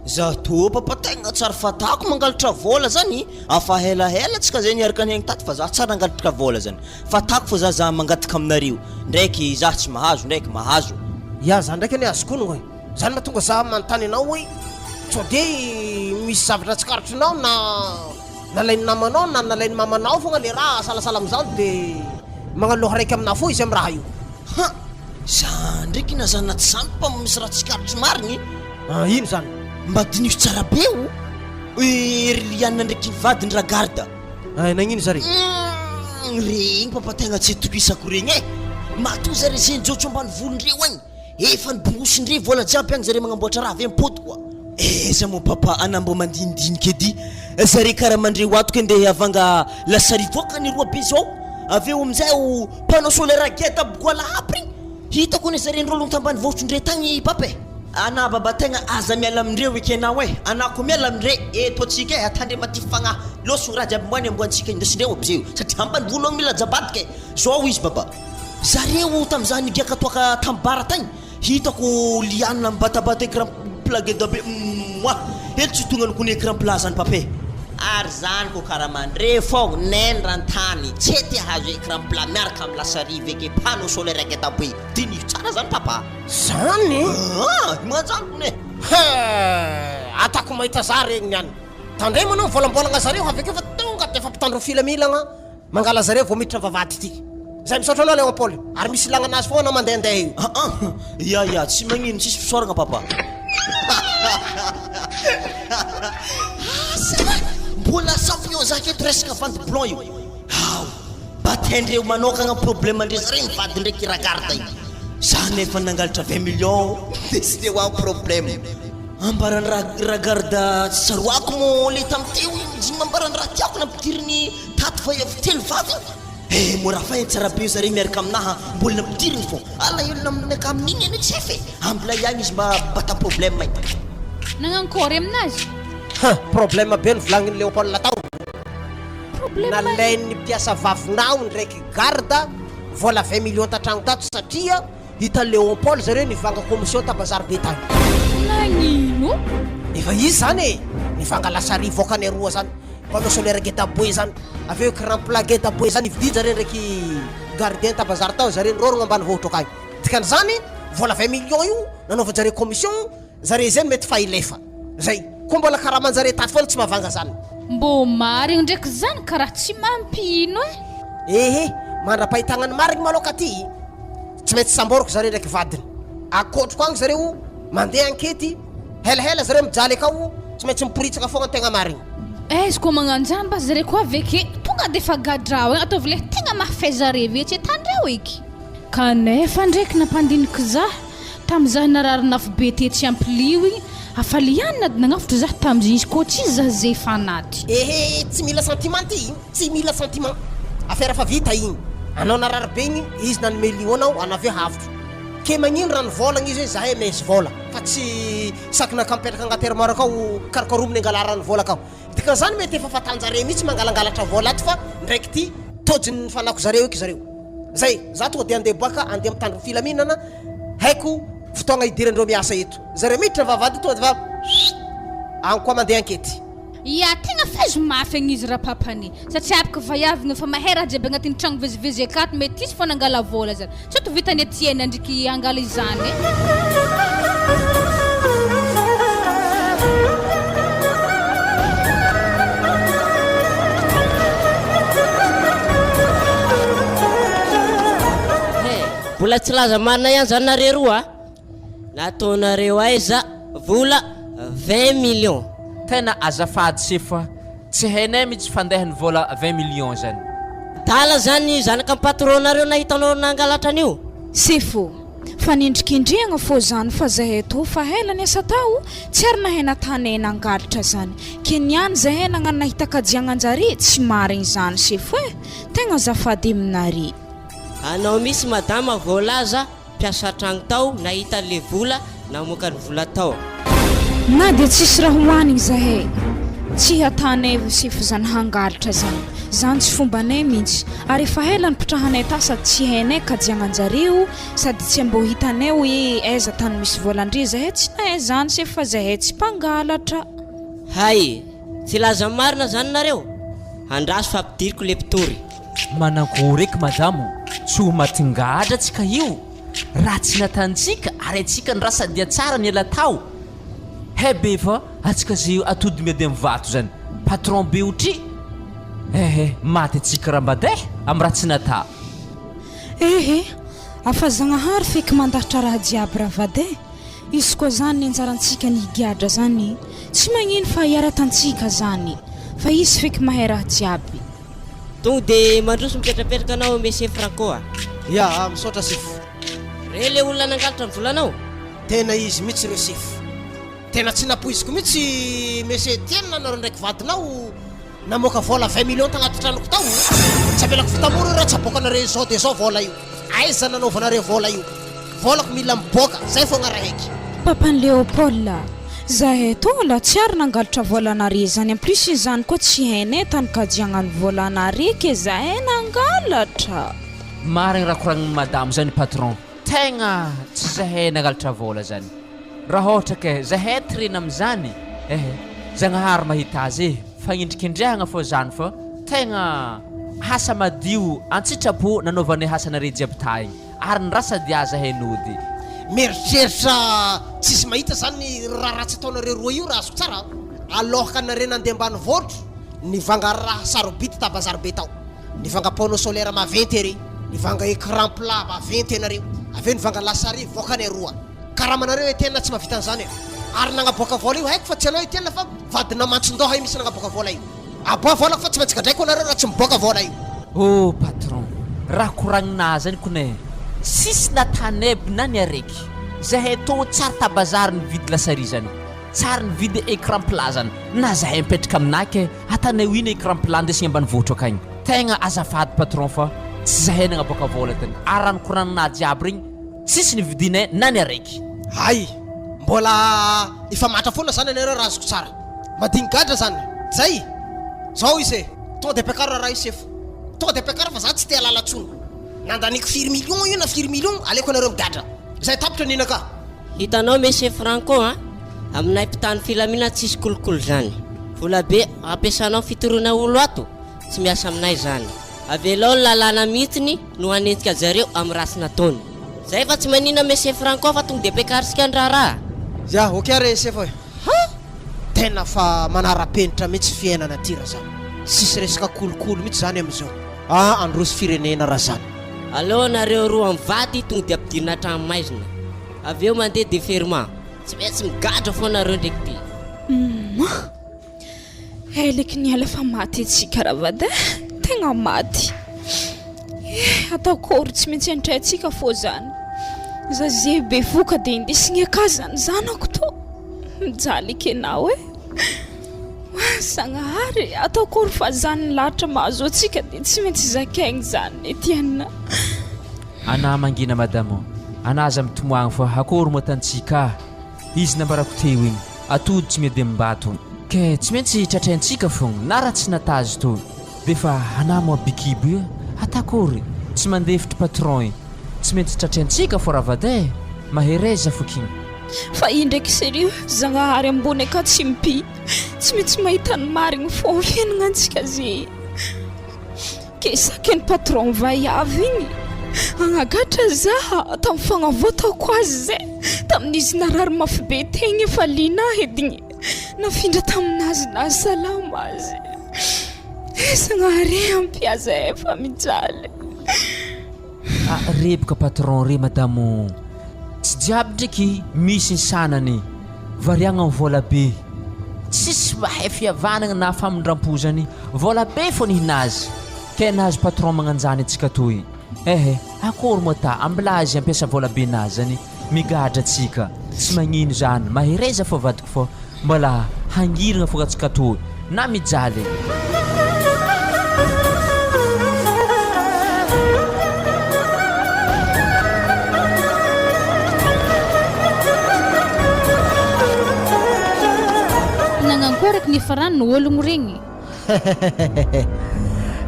za to papa tegna tsara fatako mangalatra vola zany afa helahela tsika zay niaraka an'egny tato fa za tsara angalatra vola zany fatako fa za mangataka aminareo ndraiky za tsy mahazo ndraiky mahazo. Ya zany ndraiky ane azoko onogna zany mahatonga za manontany anao hoe so de misy zavatra tsy karitrinao na nalainy namanao na nalainy mamanao fogna le raha salasala am'zany de magnaloha raiky aminao fo izy amy raha io. Za ndraiky na za naty zany pa misy raha tsy karitry marigny. Ino zany mba dinio tsara be o rianina ndraiky vadiny ragarda nagnino zare regny papa tegna tsy tokisako regny mato zare zay njotso ambany volondreo agny efa nibongosindre vola jiaby agny zare magnamboatra raha avy ampody koa za mo papa anambo mandinidinika edy zare karaha mandreo ato ke ndeha avanga lasary voaka ny roa be zao aveo amizay o panao solaire geta bokoala apry hitako ne zare nrologno tambany voatrondre tagny pape ana baba tegna aza miala amindreo ekenao anako miala amindre eto atsika atandre maty fagnahy loso raha jiaby mboany amboantsika indesindreo abizeo satria ambany vologno mila jabadika zao izy baba zareo tam'izany nigiaka toaka tambara tagny hitako lianina mibatabata écran plat geda be hely tsy tonga noko ny écran plat zany pape ary zany ko karaha mandre fô nendrantany tsy ty hazo écran plat miaraka amy lasarive ke panneau solaire geda be dinio tsara zany papa zany magnanjany ne atako mahita za regny niany tandray manao volambolagna zareo avekeo fa tonga de fa mpitandro filamilagna mangala zareo vao miditra vavady ty zay misaotra anao Léopold ary misy lagnanazy foana mandehandeha io ya tsy magnino tsisy fisoragna papa mbola safion zaketo resaka vente blanc io batendreo manokagna problème andre zare mivady ndraiky ragarda io za nefa nangalatra 20 millions de sy de hoa problème ambarany ragarda tsy saroako mo le tamy teo jigny ambarany raha tiako nampidiriny tato fa efa telo vavy mora fa tsara be zare miaraka aminaha mbola nampidiriny fô ala io naminaka amin'igny eny tsy efe ambla ihany izy mba bata problème ay nagnankory aminazy problème be ny volagniny Léopold tao nalainy mpiasa vavinao ndraiky garda vola 20 millions tatragno tato satria hita Léopold zareo nivanga commission tabazary be tagny nagnino efa izy zany nivanga lasary voakany aroa zany panneau solaire geta boe zany aveo écran plat geta boe zany ividy zareo ndraiky gardien tabazary tao zareo nirorogno ambany vohotro akagny dikany zany vola 20 millions io nanaova zareo commission zare zany mety fa ilefa zay koa mbola karaha manjare tato foana tsy mavanga zany mbo marigny ndraiky zany karaha tsy mampino mandra-pahitagnany marigny maloka ty tsy mety samboroko zareo ndraiky vadiny akotroko agny zareo mandeha ankety helahela zareo mijaly akao tsy maintsy miporitsaka foagna tegna marigny izy koa magnanjany mba zare koa aveke tonga de fa gadrao ataovy le tegna mahafay zare vetsy etandreo eky kanefa ndraiky nampandiniky zah tam'zah nararinafo be tetsy ampilio igny afaly ihany nady nagnafotry zah tam'zy izy koa tsy zah zay fanaty tsy mila sentiment ty tsy mila sentiment affaire fa vita igny anao narary be igny izy nanome lionao anaveo havotro ke magnino raha nivolagna izy hoe zahay mesy vola fa tsy sakinaka mipetraka agnaty armoire akao karokaromony angalarany vola akao dika zany mety efa fatanjare mihitsy mangalangalatra vola ato fa ndraiky ty tojiny ny fanako zareo eky zareo zay za tonga de andeha boaka andeha mitandro filaminana haiko fotoagna idirandreo miasa eto zareo miditra vavady tonga de va agny koa mandeha ankety ya tegna faizo mafy agny izy raha papany satria abaka vaiavigna fa mahay raha jiaby agnatin'ny tragno vezivezy akato mety izy fô nangala vola zany tsy to vitany etieny andriky angala izany Vola tsy laza marina ihany zany nareo roa. Nataonareo aiza vola 20 millions. Tena azafady sefa tsy hainay mitsy fandehany vola 20 millions zany. Tala zany zanaka ny patronareo nahitanao nangalatra an'io. Sefo, fanindrikindriagna fô zany fa zahay tô fa helany asa tao tsy ary nahena tany nangalatra zany. Keniany zahay nagnano nahitakajiagnanjare tsy marigny zany sefo tegna azafady aminare. Anao misy madama voalaza mpiasa tragno tao nahita le vola namoaka ny vola tao. Na dia tsisy raha hoanigny zahay. Tsy hatanay sefo zany hangalatra zany. Zany tsy fombanay mihitsy. Ary efa ela nipetrahanay ta sady tsy hainay kajiagnanjareo sady tsy mbo hitanay hoe aiza tany misy volandre zahay tsy nahay zany sefo fa zahay tsy mpangalatra. Hay, tsy laza marina zany nareo. Andraso fa ampidiriko le mpitory. Manangory eky madamo, tsy ho mahatingahatra tsika io. Raha tsy natantsika ary atsika ny rasa dia tsara ny ela tao. Hebe fa atsika zay atody miady amin'ny vato zany. Patron be otry. Maty atsika raha mbadeha amin'ny raha tsy nata. Afa-Zagnahary feky mandahatra raha jiaby raha vade. Izy koa zany anjarantsika ny higadra zany. Tsy magnino fa hiara-tantsika zany. Fa izy feky mahay raha jiaby. Tonga de mandroso mipetrapetraka anao Monsieur Franco a. Ya, misaotra sefo. Re le olona nangalatra ny volanao. Tena izy mihitsy reo sefo. Tena tsy napoiziko mihitsy Monsieur Etienne nanao ndraiky vadinao namoaka vola 20 millions tagnaty tranoko tao. Tsy amelako fitamoro raha tsy aboakanareo zao de zao vola io. Aiza nanaovanareo vola io. Volako mila miboaka, zay fogna raha heky. Papan'i Léopold, zahay tô la tsy ary nangalatra volanare zany. En plus zany koa tsy hainay tany kajiagnany volanare ke zahay nangalatra. Marigny raha koragniny madamo zany patron. Tegna tsy zahay nangalatra vola zany. Raha ohatra ke zahay tirena am'zany. Zagnahary mahita azy fagnindrikindriagna fô zany fa tegna hasa madio antsitrapo nanaovanay hasanare jiaby taigny ary ny rasa dia zahay nody. Meritreritra tsisy mahita zany raha ratsy ataonareo roa io raha azoko tsara. Alohaka anareo nandeha ambany vohotro nivanga raha sarobity ta bazary be tao. Nivanga panneau solaire maventy ery, nivanga écran plat maventy anareo. Aveo nivanga lasary voakanay roa. Karamanareo tena tsy mahavita an'izany. Ary nagnaboaka vola io haiko fa tsy anao tena fa vadina mantsin-doha io misy nagnaboaka vola io. Aboa vola fa tsy maintsy gadraiko anareo raha tsy miboaka vola io. Oh patron, raha koragnina zany kone sisy nataneby na ny araiky. Zahay tô tsara tabazary nividy lasary zany. Tsara nividy écran plat zany. Na zahay mipetraka aminake atanay ina écran plat ndesigny ambany vohitra akagny. Tegna azafady patron fa tsy zahay nagnaboaka vola tany. Ary raha koragnina jiaby regny sisy nividinay na ny araiky. Hay, mbola efa matra foana zany anareo raha azoko tsara. Madinigadra zany. Zay. Zao izy. Tonga de piakaro raha io sefo. Tonga de piakaro fa za tsy te alala tsony. Nandaniko 4 millions io na 4 millions aleko anareo migadra. Zay tapitra nina ka. Hitanao Monsieur Franco a, aminay mpitany filamina tsisy kolokolo zany. Vola be ampiasanao fitorona olo ato, tsy miasa aminay zany. Avelao lalàna mitiny no hanentika zareo amin'ny ratsy nataony. Zay fa tsy manina Monsieur Franco fa tonga de piakarisika andraraha. Ya, okey re sefo. Tena fa manara-penitra mihitsy fiainana tira zany. Sisy resaka kolokolo mihitsy zany am'izao. Androso firenena raha zany. Alô nareo roa mivady tonga de ampidirina trano maizina. Aveo mandeha déferment. Tsy maintsy migadra fô nareo ndraiky ty. Eleky niala fa maty atsika raha vade. Tegna maty. Ataokory tsy maintsy antraitsika fô zany. Zazie be voka de indesigny aka zany zanako tô. Mijaly kenao Zagnahary ataokory fa zany lahatra mahazo atsika de tsy maintsy zakaigny zany Etienne. Ana mangina madamo. Ana aza mitomoagny fa akory moatantsika. Izy nambarako teo igny. Atody tsy miady ambato. Ke tsy maintsy tratraintsika fogna na raha tsy natazy to. De fa ana mo bikibo io. Atakory tsy mandefitra patron io. Tsy maintsy tratraintsika fô raha vade. Mahereza fokiny. Fa indraiky sérieux Zagnahary ambony aka tsy mpi. Tsy maintsy mahita ny marigny fô fiainagna antsika zay. Ke saky ny patron vaiavy igny agnagatra zaha tamin'ny fagnavotako azy zay. Tamin'izy narary mafy be tegny efa linahy edigny. Nafindra taminazy na salama azy. Zagnahary ampiaza efa mijaly. Rebaka patron re madamo. Tsy jiaby ndraiky misy ny sanany variagna amin'ny vola be. Tsisy mahay fihavanagna na famindram-pozany vola be fô nihinazy. Ke nazy patron magnanjany antsika toy. Akory moa ta amblazy ampiasa vola be nazy zany migadra atsika. Tsy magnino zany mahereza fô vadiko fô mbola hangirana fô atsika toy na mijaly. Nangankoraka ny farany ologno regny.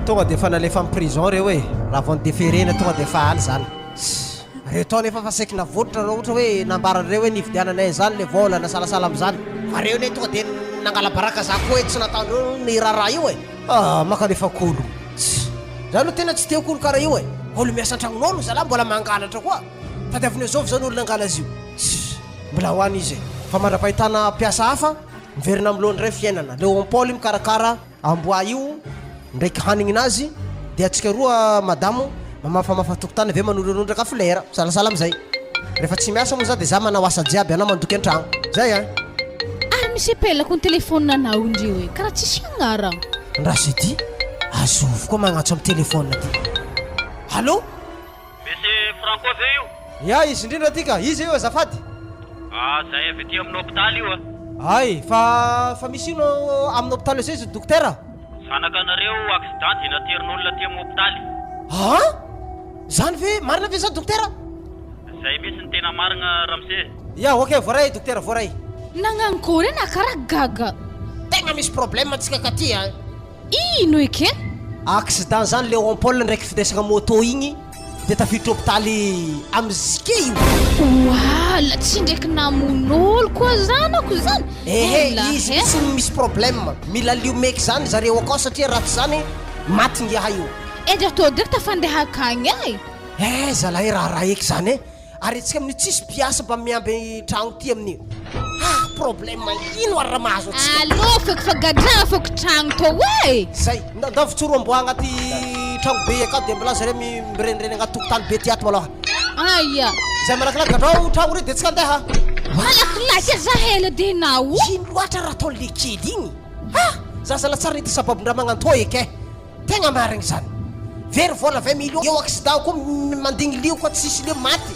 Tonga dia efa nalefa amin'ny prison reo hoe raha vao nydéférena tonga dia efa haly zany. Reo tao nefa fa saika navotra raha ohatra hoe nambaran'ireo hoe nividiananay zany le vola na salasala amin'izany. Fa reo ne tonga dia nangala baraka za koa tsy nataondreo ny raharaha io e. Maka nefa kolo. Zany no tena tsy teo kolo karaha io e. Olo miasa an-tragnon'olo zalahy mbola mangalatra koa. Fa dia avy nezovy zany olo nangala azy io. Mbola hoany izy e. Fa mandra-pahitana mpiasa hafa miverina amin'ny lohany ray fiainana. Leo Paul mikarakara amboa io ndraiky hanignazy dia atsika roa madamo mamafamafa tokotany ave manondranondraka flera salasala amizay. Rehefa tsy miasa moa za dia za manao asa jiaby anao mandoky an-tragno. Zay a. Misy apelako ny telefônina anao indreo e karaha tsisy agnarana. Raha sy ty azovy koa magnatso amin'ny telefônina ty. Allô? Monsieur Franco ve io? Ya izy indrindra ty ka izy io azafady. Zay avy aty amin'ny hôpitaly io a. Ay fa misy ino amin'ny hôpitaly zay izy dokotera? Sanakanareo accident naterin'olona aty amin'ny hôpitaly. Zany ve marina ve za dokotera? Zay misy ny tena marina Ramsey. Ya ok voaray dokotera voaray. Nangankory na karaha gaga. Tegna misy problème antsika katy a. Ino eke? Accident zany Léon Paul ndraiky fidesaka moto igny dia tafiditra hôpitaly amizike io. Wala tsy ndraiky namon'olo koa zanako zany. Izy tsy misy problème mila lio meky zany zareo akao satria ratsy zany maty ngiaha io. Edy atao direct fandeha akagny ay. Zalahy raha eky zany e. Ary atsika amin'ny tsisy mpiasa mba miamby tragno ty amin'io. Problème ino ary raha mahazo atsika. Allô feko fa gadrana feko tragno to e. Zay ndavitsoro amboa agnaty tragno be akao dia mbola zareo mirenireny agnaty tokotany be ty ato maloha. Aya. Zay malakilaky gadrao tragno re dia tsika andeha. Malakilaky za hela dia nao. Ino loatra raha atao lekely igny. Zazala tsara nity sababon-draha magnanto eky tegna marigny zany. Very vola 20 millions eo accident koa mandigny lio koa tsisy lio maty.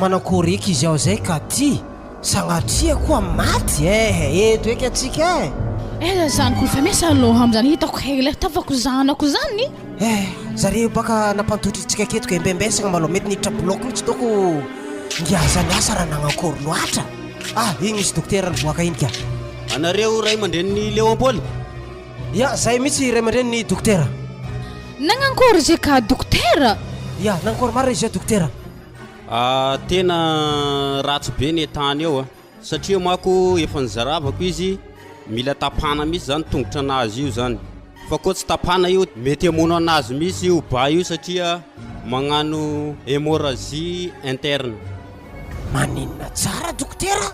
Manakory eky izy ao zay ka ty sagnatria koa maty eto eky atsika zany koa fa miasa aloha am'zany hitako hela tavako zanako zany. Zareo baka nampantotrytsika ketiko embembesagna malo mety niditra bloc mitsy toko ngiaza miasa raha nagnakory loatra. Igny izy dokotera niboaka iny ka. Anareo ray aman-drenin'ny Léon Paul? Ya zay mitsy ray aman-drenin'ny dokotera. Nangankory zay ka dokotera? Ya nankory marina izy dokotera. Tena ratsy be ny tany eo satria mako efa nizaravako izy mila tapana misy zany tongotra anazy io zany. Fa koa tsy tapana io mety hamono anazy misy io ba io satria magnano hémorragie interne. Maninona tsara dokotera?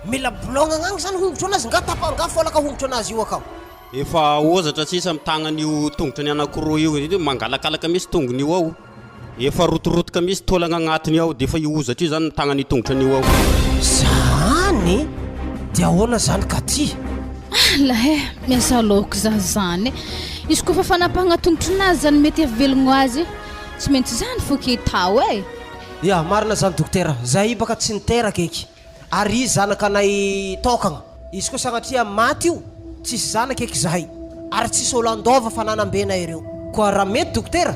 Mila bologna agny zany hongotro anazy nga folaka hongotro anazy io akao. Efa ozatra tsisy amin'ny tagnan'io tongotra ny anankiroa io mangalakalaka misy tongony io ao. Efa rotorotoka misy tolagna agnatiny ao dia efa iozatra io zany ny tagnany tongotra an'io ao. Zany? Dia ahoana zany ka ty? Miasa loko za zany. Izy koa fa fanapahagna tongotro nazy zany mety avelogno azy tsy maintsy zany fo ketao Ya marina zany dokotera. Zay baka tsy niteraka eky. Ary izy zanakanay tokagna. Izy koa sagnatria maty io tsisy zanaka eky zahay. Ary tsisy olo andova fa nanambena ireo. Koa raha mety dokotera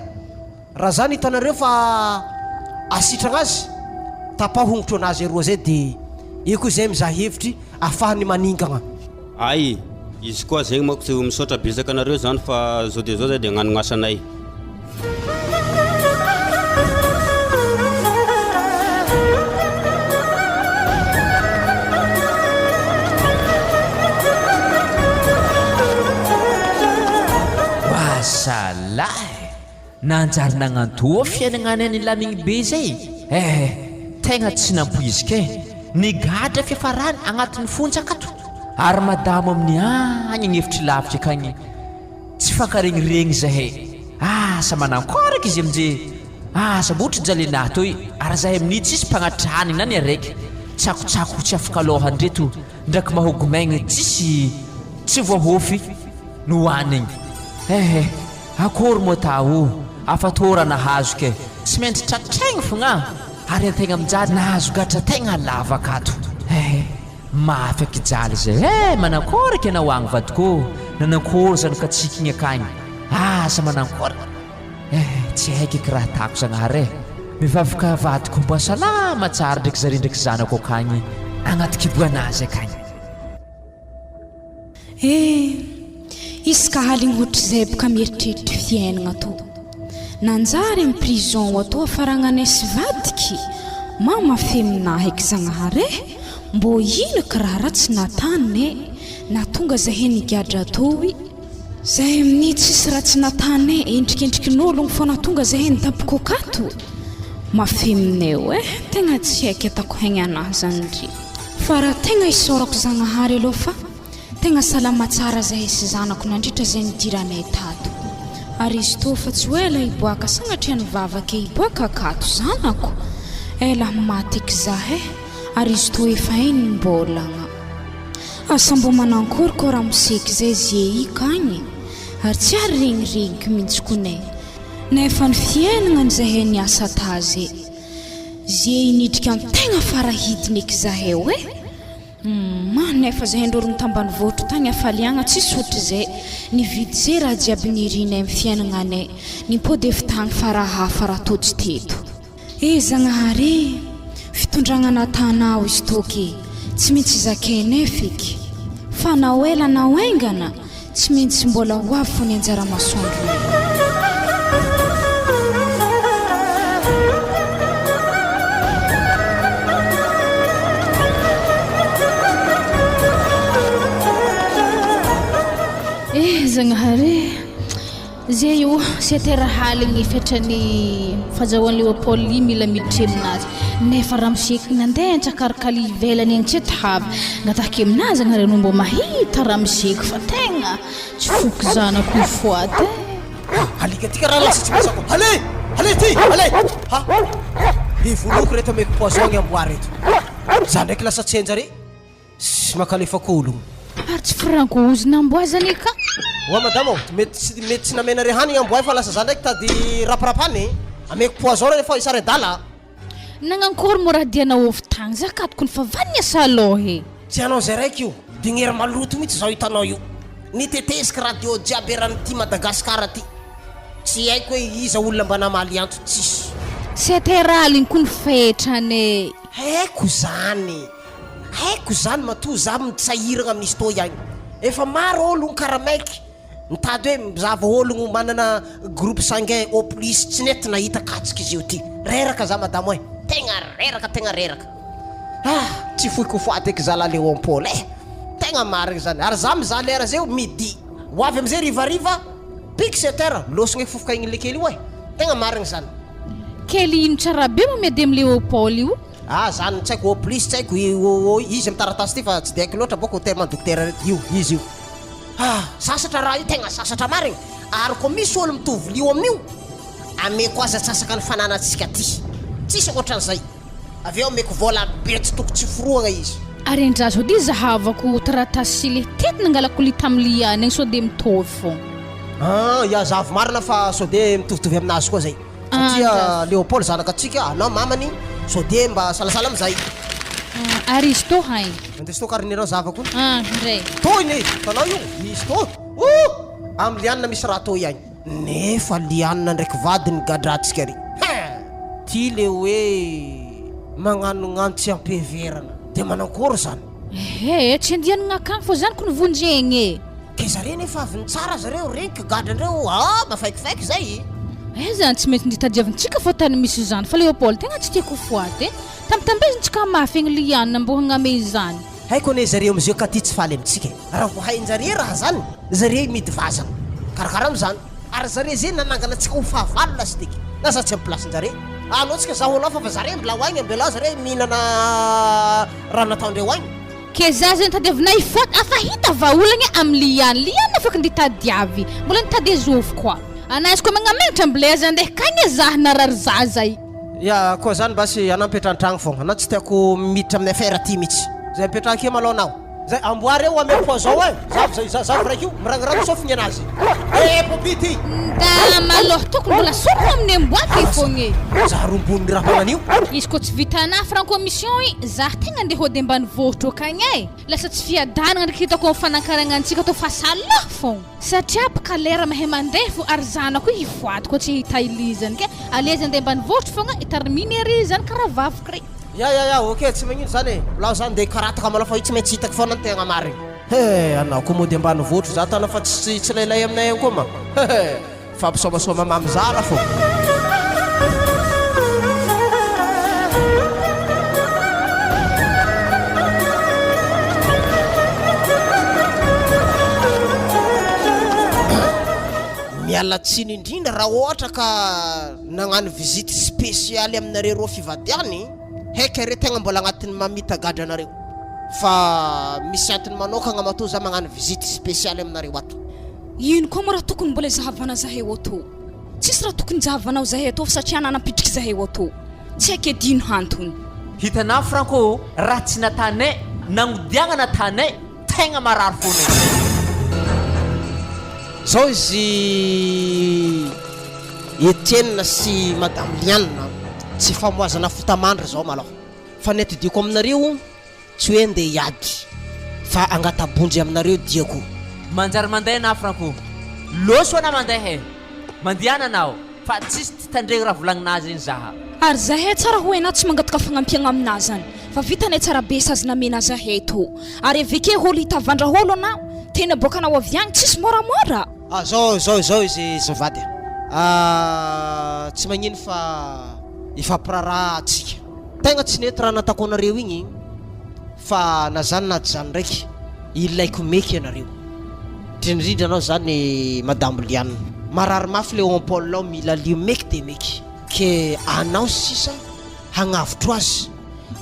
raha zany hitanareo fa asitragna azy tapahongotro anazy aroa zay dia io koa zay mizaha hevitry ahafahany maningagna. Izy koa zegny mako tsy misaotra besaka anareo zany fa zao dia zao zay dia hagnano asanay. Wasalahy nanjary nagnantoa fiainagnany any lamigny be zay tegna tsy nampoizika ny gadra fiafarany agnatin'ny fonjakato ary madamo amin'ny agny agnefitry lavitra akagny tsy fankaregniregny zahay asa manankoraka izy amin'jay asa motry jalenahy toy ary zahay amin'ny tsisy mpagnatrany na ny araiky tsakotsako tsy afaka lohany reto ndraiky mahogomaigny tsy voahofy no hoanigny akory moa tao afatora nahazo ke tsy maintsy tratraigny fogna ary antegna aminjary nahazo gatra tegna lava akato mafy akijaly zay manankoraka ianao agny vadiko nanankory zany ka tsikigny akagny asa manankoraka tsy haiko eky raha tako zagnahary mivavaka vadiko mbo salama tsara ndraiky zare ndraiky zanako akagny agnaty kiboanazy akagny iska haligny ohatr'izay boka mieritreritra fiainagna to nanjary amin'ny prison ato afaragnanesy vadiky mamafeminahy eky zagnahary mbo ino karaha ratsy natany natonga zahay nigadra atoy zahay amin'ny tsisy ratsy natany endrikendrikin'ologno fo natonga zahay nidaboko akato mafemineo tegna tsy haiko atako haigny anahy zany ry fa raha tegna isorako zagnahary aloha fa tegna salama tsara zahay sy zanako nandritra zay nidiranay tato ary izy to fa tsy hoela hiboaka sagnatria nivavaka hiboaka akato zanako ela maty eky zahay ary izy to efa hainy mbolagna asa mbo manankory ko raha moseky zay zey kagny ary tsy ary regniregniko mihitsy konay nefa ny fiainagna ny zahay niasa tazy zey nidrika amin'ny tegna farahidiny eky zahay nefa zahay ndroro nitambany voatro tagny afaliagna tsisy ohatry zay nividy zay raha jiaby nirinay amin'ny fiainagnanay nimpody efa tagny farahafa raha tojo teto zagnahary fitondragna natanao izy toky tsy maintsy zakainay feky fa naoela naoaingana tsy maintsy mbola hoavy fo ny anjara masoandro zagnahary zay io setera haligny fetrany fazahoan'ny Léopold mila miditra aminazy nefa raha miseky nandeha ntsakarakali ivelany agny tsy tahava ngatahaka aminazy zagnahary anao mbo mahita raha miseky fa tegna tsy foky zanako ifoaty alika tika raha lasa tsy masako ale ty ivoloko reto ameko poison amboary reto za ndraiky lasa tsenjare sy makalefako ologno ary tsy frankozina amboazany ka oa madamo mety tsy namena re hanigny amboay fa lasa za ndraiky tady raparapany ameko poison refa isare dala nagnankory mo raha dianao ovy tagny zakatoko ny fa vaniasa aloha tsy anao zay raiky io dignery maloto mihitsy zao hitanao io nitetesiky radio jiaby eran'ity Madagasikara ty tsy haiko hoe iza olona mba namaly anto tsisy seteraligny ko ny fetrany haiko zany mato za mitsahiragna amin'izy to ihany efa maro ologno karamaiky mitady hoe mizava ologno manana groupe sanguin au plus tsy nety nahita katsika izy io ty reraka za madamo tegna reraka tsy foiko foaty eky za la Léopold tegna marigny zany ary za mizaha lera zay midi hoavy amizay rivariva pique 7 heures losogna fofoka igny le kely io tegna marigny zany kely ino tsara be mamedy amin'ny Léopold io zany tsy haiko au plus tsy haiko izy am'taratasy ty fa tsy de haiko loatra boko terme docteur io izy io sasatra raha io tegna sasatra marigny ary ko misy olo mitovy lio amin'io ameko aza tsasaka ny fananatsika ty tsisy akoatran'izay avy eo ameko vola be tsy toko tsy foroagna izy ary andraso dy zahavako taratasy le tety nangalako li tam'liany agny so de mitovy fo ya zavy marina fa so de mitovitovy aminazy koa zay satria Léopold zanaka atsika anao mamany so de mba salasala amizay ary izy to haigny andeso to karinirao zavako ndray toiny tanao io izy to amy lianina misy raha to ihany nefa lianina ndraiky vadiny gadratsika ry ty le hoe magnano tsy ampeverana de manankory zany tsy andianagna akagny fo zany ko nivondregny ke zare nefa avy ny tsara zareo regniky gadrandreo mafaikifaiky zay zany tsy maintsy nditadiavintsika fo tany misy zany fa Léopold tegna tsy tiako foaty tamtambezintsika mafy agny lianina mbo hagname zany haiko ane zareo amizio ka ty tsy faly amitsika raha vo hainjare raha zany zare midy vazana karakara amizany ary zare zay nanangana antsika ho fahavalo lastiky na za tsy amin'ny placenjare anao tsika za olo fa zare mbola ho agny ambela zare mihinana raha nataondreo agny ke za zany tadiavina ifoty afa hita vaolagna amin'ny liany afaka nditadiavy mbola nitady azovy koa anazy koa magnamenatra mbola aza andeha kagny zaha narary zazay ya koa zany basy anao mipetrahan-tragno fogna anao tsy tiako miditra amin'ny affaire ty mihitsy zay mipetrahake malao anao zay amboary eo ame po zao za raiky io miragniragno sofigny anazy popity da maloha tokony mbola soroko amin'ny amboaky fogny za romboniny raha magnanio izy koa tsy vitana franco mission i za tegna andeha hody ambany vohitra kagny e lasa tsy fiadanagna ndraiky hitako mifanankaragna antsika to fasalaha fogna satria baka lera mahay mandeha fo ary zanako hifoaty koa tsy hita ilizany ke alezy andeha ambany vohitra fogna itariminy ary zany karaha vavaka re ya ok tsy magnino zany e lao zany de karataka malafa io tsy maintsy hitako foana ny tegna marigny anao koa mody ambany vohitra za tana fa tsy lailay aminay agny koa ma fampisomasoma mamizara fo mialatsiny indrindra raha ohatra ka nagnano visite spécialy aminareo roa fivadiany heka re tegna mbola agnatin'ny mamita gadra anareo fa misy antony manokagna matoa za magnano visite spécialy aminareo ato ino koa mo raha tokony mbola zahavana zahay ato tsisy raha tokony zahavanao zahay ato fa satria nanapitriky zahay ato tsy haiko edino hantony hitanao franco raha tsy natanay nagnodiagna natanay tegna marary foana zao izy Etienne sy madame Liane tsy famoazana fotamandry zao malaho fa nety diako aminareo tsy hoe ndeha hiady fa angatabonjy aminareo diako manjary mandeha na franco loso ana mandeha mandiana anao fa tsisy tandregny raha volagnin'azy iny zaha ary zahay tsara ho hainao tsy mangataka fagnampiagna aminazy zany fa vitanay tsara be sazy namena zahay to ary aveke holo hitavandra holo anao tena boka anao avy agny tsisy moramora zao izy zavady tsy magnino fa ifampiraraha atsika tegna tsy nety raha natako anareo igny fa na zany na zany ndraiky ilaiko meky anareo indrindrindra anao zany madame Liane marary mafy le Paul lao mila lio meky de meky ke anao sisa hagnavotro azy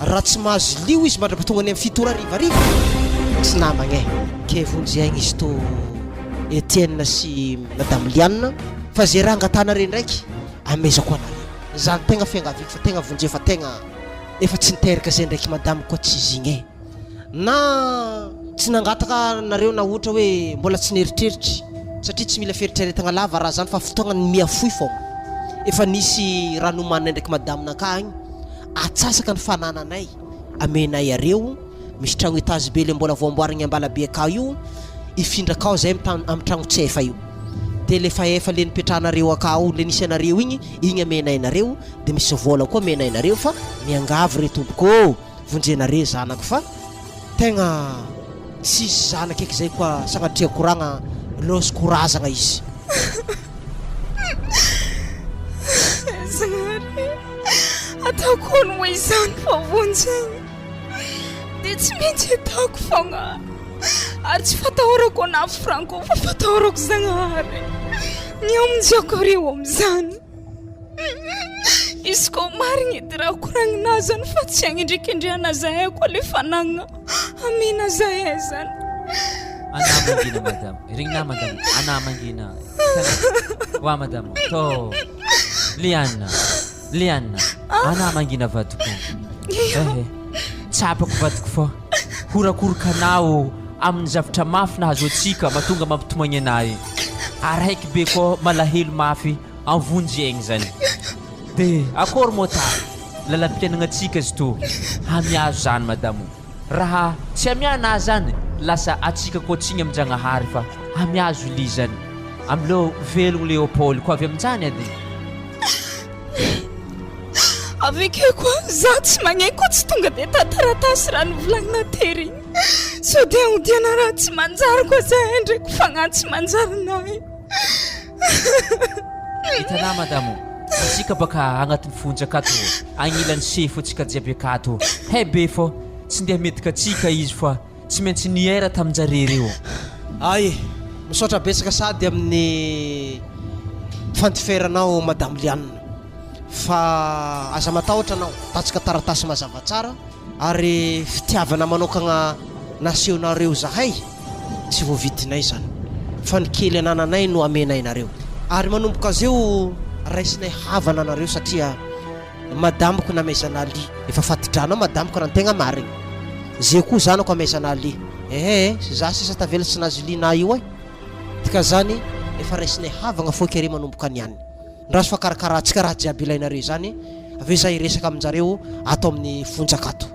raha tsy mahazo lio izy mandrapatonga any amin'ny fitoro arivariva tsy namagna ke vonjegny izy to Etienne sy madame Liane fa zay raha angatanare ndraiky amezako anareo zany tegna fiangaviako fa tegna vonje fa tegna efa tsy niteraka zay ndraiky madame koa tsy izy igny na tsy nangataka nareo na ohatra hoe mbola tsy neritreritry satria tsy mila feritreretagna lava raha zany fa fotoagna ny miafoy fogna efa nisy raha nomanay ndraiky madame nakagny atsasaka ny fanananay amenay areo misy tragno étage be le mbola voamboarigny ambalabe akao io ifindraka zay amin'ny tragno tsefa io de le faefa le nipetrahanareo akao le nisy anareo igny amenaynareo de misy vola koa amenaynareo fa miangavy re tompoko vonjenare zanako fa tegna tsisy zanaka eky zay koa sagnatria koragna losy korazagna izy zagnare ataoko no hoe izany fa vonjegny de tsy maintsy ataoko fogna ary tsy fatahorako ana franco fa fatahorako zagnare miamonjiako areo am'izany izy koa marigny edy raha koragnina zany fa tsy agny ndraikindriana zahay koa le fanagnana amena zahay zany ana mangina madame ringna madame ana mangina wa madame to Liane ana mangina vadiko tsapako vadiko fo horakorokanao amin'ny zavatra mafy nahazo atsika mahatonga mampitomagny anay araiky be koa malahelo mafy anvonjy aigny zany de akory mota lalam-piainagna atsika izy to hamiazo zany madamo raha tsy hamiana zany lasa atsika koa tsigny aminjanahary fa hamiazo li zany amileo velogno Léopold koa avy aminjany ady aveke koa za tsy magnay koa tsy tonga de tataratasy raha novolagnina tery so de agnodiana raha tsy manjary koa zahay ndraiky fagnatsy manjarinay hitanà madamo atsika baka agnatin'ny fonjaka ato agnilan'ny sefo atsika jiaby akato hay be fô tsy ndeha medika atsika izy fa tsy maintsy niera taminjareo reo ay misaotra betsaka sady amin'ny fantiferanao madame Lianina fa aza matahotra anao tatsika taratasy mazava tsara ary fitiavana manokagna naseonareo zahay tsy voavidinay zany fa ny kely anananay no amenay nareo ary manomboka azy eo raisinay havana anareo satria madamiko namezana li efa fatidrana madamiko raha ny tegna marigny zay koa zanako amezana li za sisa tavela tsy nazy lina io ay tika zany efa raisinay havagna foky are manomboka ny any ndraso fa karakarahantsika raha jiaby ilainareo zany aveo zay resaka aminjareo ato amin'ny fonjakato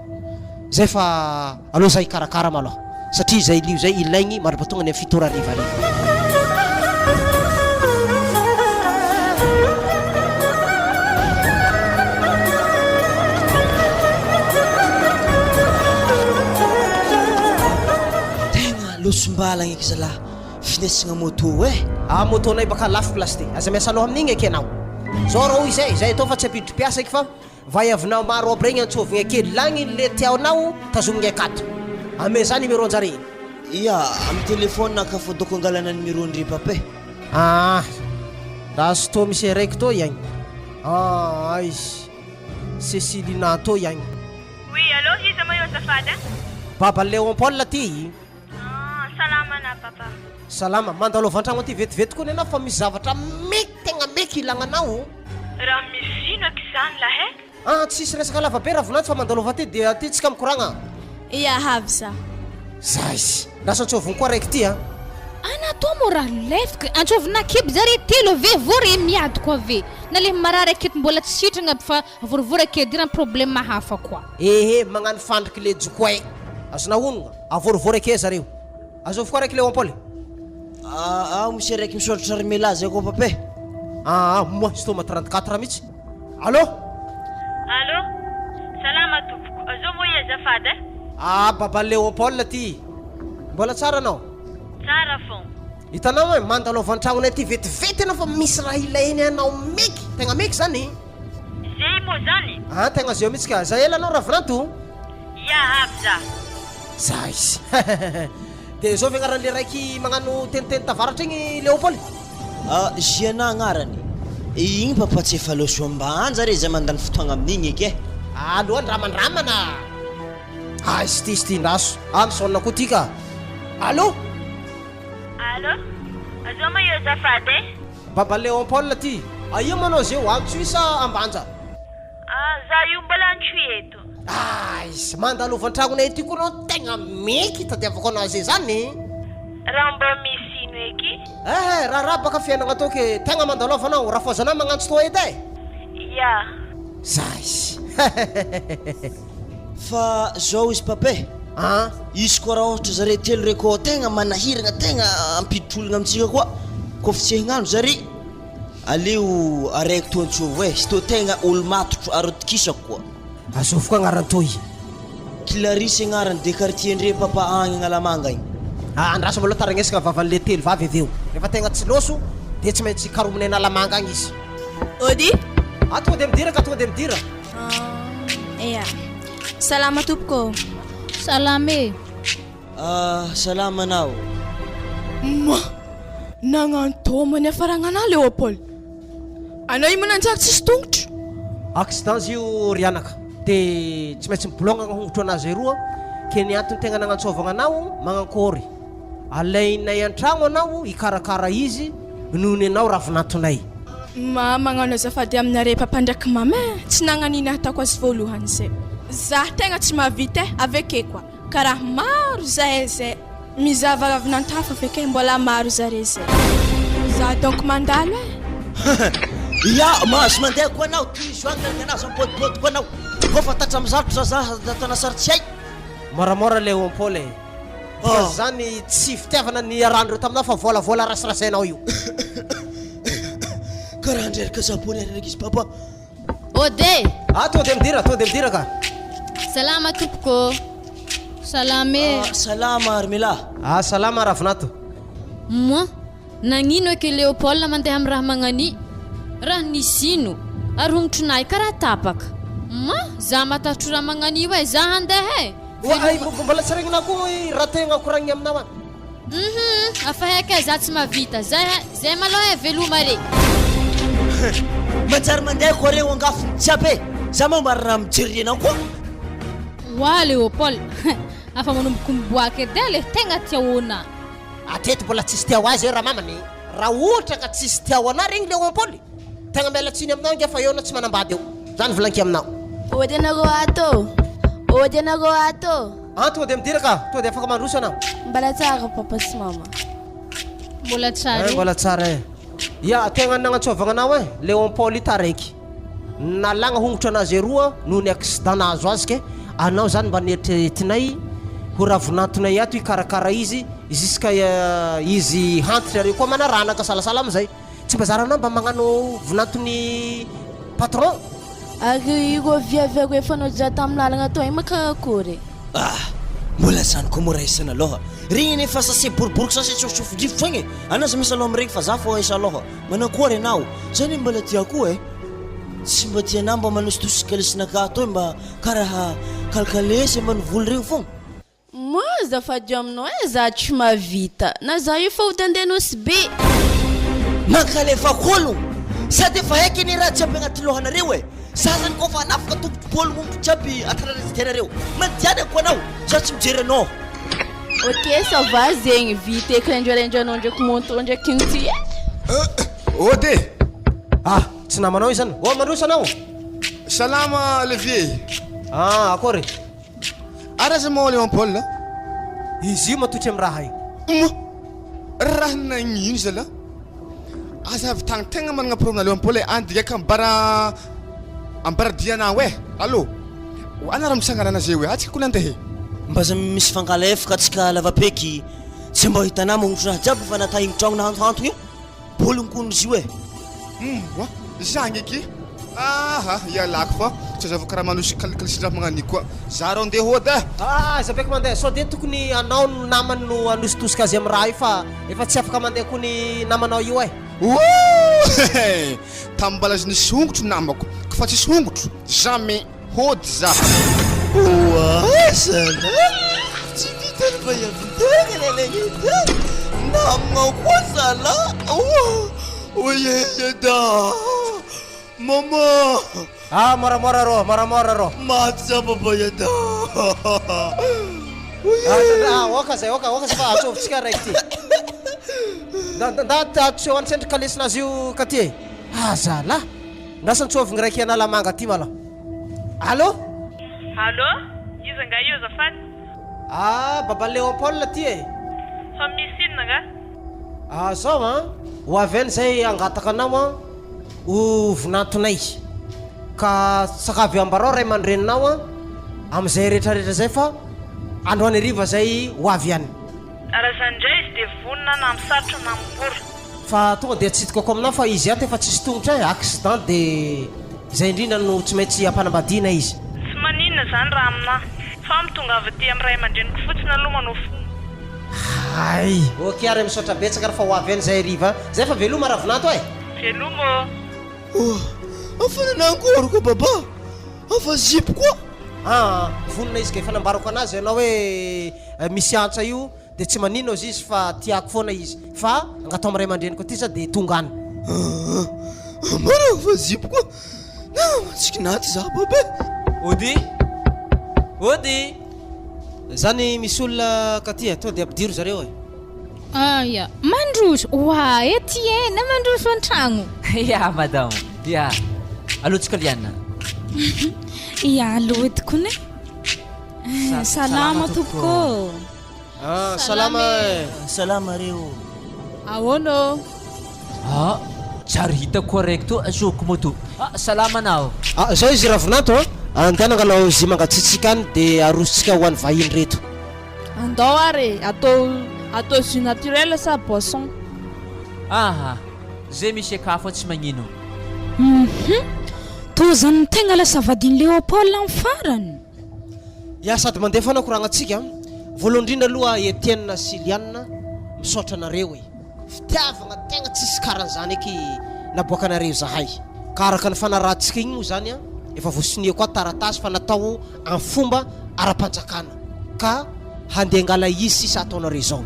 zay fa aloha zay karakara maloha satria zay lio zay ilaigny maripatonga ny amin'ny fitora rivariva losombalagna eky zalahy finesagna moto moto nay baka lafo place ty aza miasa aloha amin'igny eky anao zao rô izay tô fa tsy apiditry piasa eky fa vayavinao maro aby regny antsovigna kely lagny le tiaonao tazomigna akato ame za numéro anjare ia amin'ny telefône ka fodoko angalana numéro ndry pape raha sy tô misy araiky tô iagny izy Céciline tô iagny oui allô iza ma io azafady baba Léon Paul ty salama na papa salama mandalo vantragno aty vetivety koa nenao fa misy zavatra meky tegna meky ilagnanao raha misy ino aky zany lahe tsisy resaka lava be raha volanty fa mandalova ty dia ty tsika mikoragna ia havy za izy lasa antsoviny koa raiky ty anatao mo raha lefika antsovina kiby zare telo ave vory miady koa ave na le marary aketo mbola tsy sitragna fa vorivory akedy irany problème hafa koa magnano fandriky le jokoay azona honogna avorivory ake zareo azovy koa raiky Léon Paul misy raiky misoratra armela zay koa pape moi sy toma 34 mihitsy allô salama tompoko azo mo i azafady baba Léon Paul ty mbola tsara anao tsara fon hitanao mandalova an-tragnonay ty vetivety anao fa misy raha ilainy anao meky tegna meky zany zay mo zany tegna zay mihitsy ka za ela anao raha vinanto ia avy za izy dia zao vignaran'le raiky magnano teniteny tavaratra igny Léon Paul ziana agnarany igny papa tsy efa loso ambany zare zay mandany fotoagna amin'igny eky aloha ndramandramana izy ty ndaso misôna koa ty ka allô azo ma io azafady baba Léon Paul ty io manao zay antsoy sa ambanja za io mbola antsoy eto izy mandalova an-tragnonay ty koa nao tegna meky tadiavako anazy zany raha mba misy ino eky raha baka fiainagna atao ke tegna mandalova anao raha fozanao magnantso to edy ia izy fa zao izy pape izy koa raha ohatra zare telo rey koa tegna manahiragna tegna ampiditrolagna amitsika koa koa fa tsy hegnano zare aleo araiky to antsovo sy to tegna olo matotro arodikisako koa azovy koa agnarany toy Clarisse agnarany de quartier ndre papa agny agnalamanga igny andraso mbola taragnesaka vavan'le telo vavy aveo rehefa tegna tsy loso de tsy maintsy karominay analamanga agny izy ody tonga de midira ia salama tompoko salame salama anao nagnantomany afaragna Léon Paul anao io mananjaka tsisy tongotro accident io rianaka de tsy maintsy mibolongana hongotro anazy roa ke ny antony tegna nagnantsovagna anao magnankôry alainay an-tragno anao ikarakara izy noho ny anao ravinantonay magnano azafady aminare papa ndraiky mama tsy nagnaniny ataoko azy voalohany zay za tegna tsy mahavita aveke koa karaha maro zahay zay mizava avinantafa aveke mbola maro zare zay za donc mandalo ia mahazo mandeha koa anao toizoagna anazy ampodipody koa anao koa fa tatra amizarotro za tanasary tsy hay moramora Léon Paul fa zany tsy fitiavana ny arandreo taminao fa volavola rasirasainao io karaha andreraka japonais raiky izy papa ode to de midira ka salama tompoko salame salama armela salama ravinato moi nagnino ake Léon Paul mandeha amin'ny raha magnani raha nisino ary hongotronahy karaha tapaka za matatro raha magnani io za handeha mbola tsy regnina koa raha tegna koragny aminao afa haika za tsy mavita zay maloha veloma re manjary mandeha koa reo angafony jiaby za momba raha mijery anao koa wa Léopold afa manomboka miboaka edy le tegna tiaona atety mbola tsisy tia ho azy raha mamany raha ohatra ka tsisy tia ho ana regny Léopold tegna mialatsiny aminao nge fa eo na tsy manambady eo zany volanky aminao ody anareo ato ody anareo ato tonga dia midiraka tonga dia afaka mandroso anao mbala tsara papa sy mama mbola tsara mbola tsara ya tegna nagnantsovagna anao Léopold taraiky nalagna hongotra anazy roa noho ny accident nahazo azy ke anao zany mba nieritriretinay ho ravonantonay ato ikarakara izy jusqu'à izy hantitra areo koa manaranaka salasala amizay tsy mba zaranao mba magnano vonantony patron ary iro viavy efa anao ja tamin'ny lalagna tao makarakory mbola zany koa mora isana aloha regny nefa sase boribory sase tsofotsofogivo fogny anazy misy aloha amregny fa za fo isa aloha manakory anao zany mbola tiako tsy mba tianao mba manositosikalesynaka to mba karaha kalikalesy mba nivoly regny fogna moa zafadio aminao za tsy mavita na za io fa hotandenosy be mankalefakolo sady efa haiky ny raha jiaby agnaty lohanareo za zany koa fa anafaka tompobolo mombo jiaby atararezitenareo mandiany ko anao za tsy mijery anao ok ça va zegny vita eky rendrarendranao ndraiky montre ndraiky igny ty ody tsy namanao io zany mandroso anao salama levier akory araza mo Léopold izy io matotry amin'ny raha io raha nagnino zala aza avy tagny tegna managna problème na Léopold andigaka ambaradianao allo anara misangana zay atsika koa nandeha mba za misy fangalefaka atsika lavapeky tsy mba hitanao magnotro raha jiaby fa natahigny tragno na hantogny io bolonkono izy io zagny eky ialako fa tsy azava karaha manosy kalisindra magnani koa za rao andeha hody zabeky mandeha so de tokony anao no namany no anositosika azy amin'ny raha io fa efa tsy afaka mandeha koa ny namanao io tamin'ny mbala azy nisy hongotro namako ka fa tsisy hongotro jamais hody za tsy vitany fa iavitegna lelagny naminao koa zala oyeyeda mama moramora ro maty za papa yeda oka zay fa atsovitsika raiky ty ndatseho antsendry kalesinazy io ka ty zala ndasa ntsovigny raiky analamanga ty mala allo iza nga io zafady baba Léopold ty fa misy inona nga zao ho avy any zay angataka anao ho vonantonay ka sakavy ambarao ray aman-dreninao amizay rehetrarehetra zay fa androany ariva zay ho avy any raha zany ndray izy dia vonina na misarotra na mibora fa tonga dia tsy hitako aminao fa izy ato efa tsisy tongotra accident dia zay indrindra no tsy maintsy ampanambadiana izy tsy maninona zany raha amina fa mitonga avy ty amin'ny ray aman-dreniko fotsiny aloha manao fo ok ary misaotra betsaka raha fa ho avy any zay ariva zay fa veloma raha vonanto veloma afananankory koa baba afa zipo koa vonina izy ka efa nambarako anazy ianao hoe misy antsa io dia tsy maninona izy izy fa tiako foana izy fa angatao amin'ny ray aman-dreniko ty za dia tonga any marako fa zipo koa matsika naty za baba ody zany misy olona ka ty to dia ampidiro zareo ya mandroso wa ety na mandroso an-tragno ya madame ya alotsika liana ya alo edy kone salama tompoko salama reo ahono tsary hitako araiky to azoko moto salama anao zao izy ravinanto andehanangalao zy mangatsitsika any dia arositsika ho an'ny vahiny reto andao ary atao jus naturel sa boisson zay misy akafo tsy magnino to zany tegna lasa vadiny Léopold amin'ny farany sady mandeha foana koragnatsika voalohany indrindra aloha Etienne Siliane misaotra anareo fitiavagna tegna tsisy karan'izany eky naboaka anareo zahay ka araka ny fanarahantsika igny moa zany efa voasonia koa taratasy fa natao amin'ny fomba ara-panjakana ka handeha angala izy sisa ataonareo zao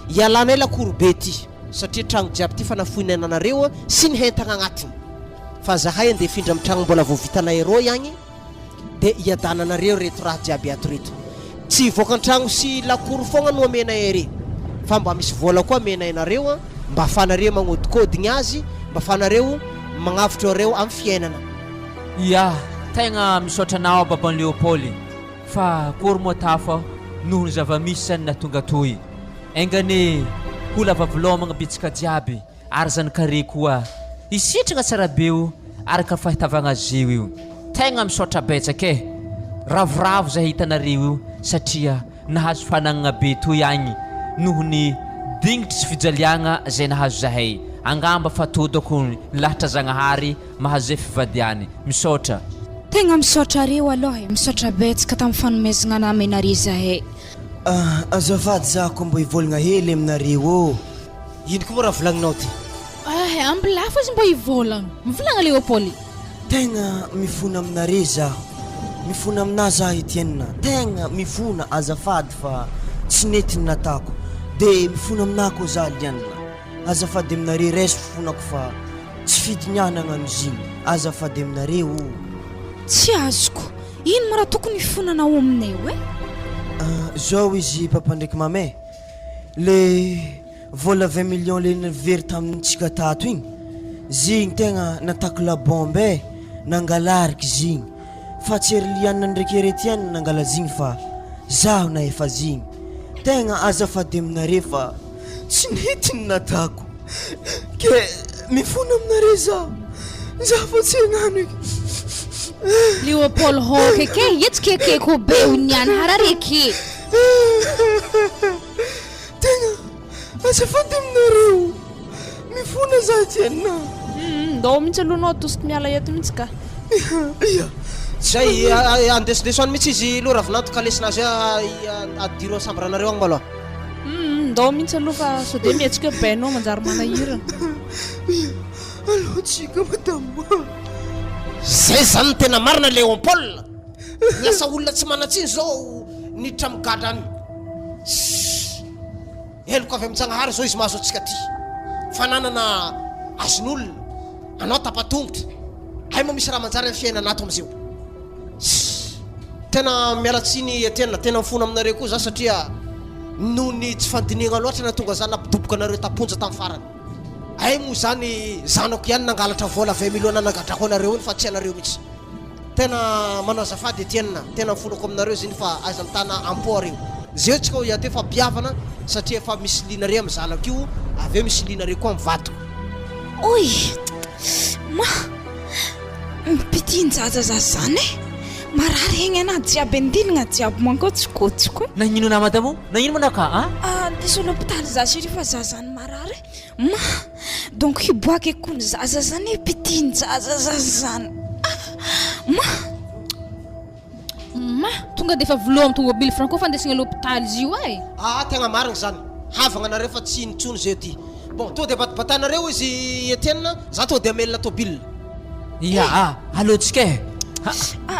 ialana ela korobe ty satria tragno jiaby ty fa nafoinana anareo sy ny hentagna agnatiny fa zahay andeha hifindra amin'ny tragno mbola voavitanay rô ihagny dia hiadananareo reto raha jiaby ato reto tsy hivoaka an-tragno sy lakoro foagna no amenay ary fa mba misy vola koa amenay nareo a mba ahafanareo magnodikodigny azy mba ahafanareo magnavotro areo amin'ny fiainana. Ya tegna misaotra anao baban Léopoly fa kory moa tafa noho ny zava-misy zany natonga toy engany ho lava vilomagna bitsika jiaby ary zany kare koa isitragna tsara beo araka fahitavagna azy io tegna misaotra betsaka e ravoravo zay hitanareo io satria nahazo fanagnana be toy agny noho ny dingitry sy fijaliagna zay nahazo zahay angamba fa todako lahatra zagnahary mahazo zay fivadiany misaotra tegna misaotra areo aloha misaotra betsaka tamin'ny fanomezagna namenareo zahay. Azafady zako mbo hivolagna hely aminareo ino koa moa raha volagninao ty ambilafo izy mbo hivolagna mivolagna Léopoly tegna mifona aminareo zaho mifona amina zaho Etienne tegna mifona azafady fa tsy netiny natako dia mifona aminako zaho lianina azafady aminareo resy fifonako fa tsy fidinianana an'iziny azafady aminareo tsy azoko ino ma raha tokony hifonanao aminay zao izy papa ndraiky mamay le vola 20 millions le very tamintsika tato igny zigny tegna natako la bombe nangalariky zigny fa tsy ery lianina ndraiky Etienne nangala zigny fa zaho na efa zigny tegna azafady aminareo fa tsy netiny natako ke mifona aminareo zaho fa tsy hagnano eky Léopoly hokeke yetskeke ko be unian harareke tegna azafady aminareo mifona zaho Etienne ndao mihitsy aloha anao tosoko miala eto mihitsy ka ia zay andesindesoany mihitsy izy loha ravinanto kalesinazy adiro sambranareo agny maloha ndao mihitsy aloha fa sao dia mihetsika hoe bainao manjary manahirana aloha tsika madamo zay zany ny tena marina Léopoly lasa olona tsy manatsiny zao niditra migadra any eloko avy amin'Janahary zao izy mahazo atsika ty fananana azon'olona anao tapatongotra hay moa misy raha manjary amin'ny fiainanato amizio tena mialatsiny Etienne tena mifona aminareo koa za satria noho ny tsy fandinigna loatra na tonga zany nampidoboka anareo taponja tamin'ny farany ay moa zany zanako ihany nangalatra vola 20 millions nagadrako anareo iny fa tsy anareo mihitsy tena manao azafady Etienne tena mifonako aminareo ziny fa aiza mitana ampo areo zeo tsika ho iate fa mpiavana satria efa misy linareo amin'ny zanako io avy eo misy linareo koa amin'ny vato oy ma mpitinjaja zany marary egny ana jiaby andilagna jiaby mankotsikotsiko nagnino na madamo nagnino manaka ndeso l'hôpital za chéri fa za zany marary ma donc hiboaka ekony zaza zany mpitinjaja za zany ma tonga defa volohany tomobily franco fa andesigna l'hôpital izy io ay tegna marigny zany havagna anareo fa tsy nitsony zay ty bon to dia batabanareo izy Etienne za to dia amelina tobile ya alotsika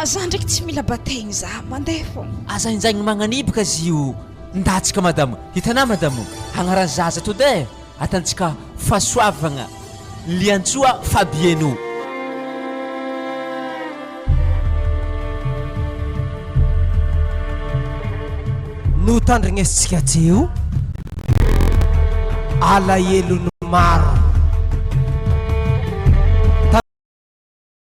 za ndraiky tsy mila bataigny za mandeha fô azainjagny magnanibaka izy io ndatsika madamo hitanà madamo hagnarany zaza to de atantsika fahasoavagna liantsoa Fabieno no tandrignesitsika teo alahelo no maro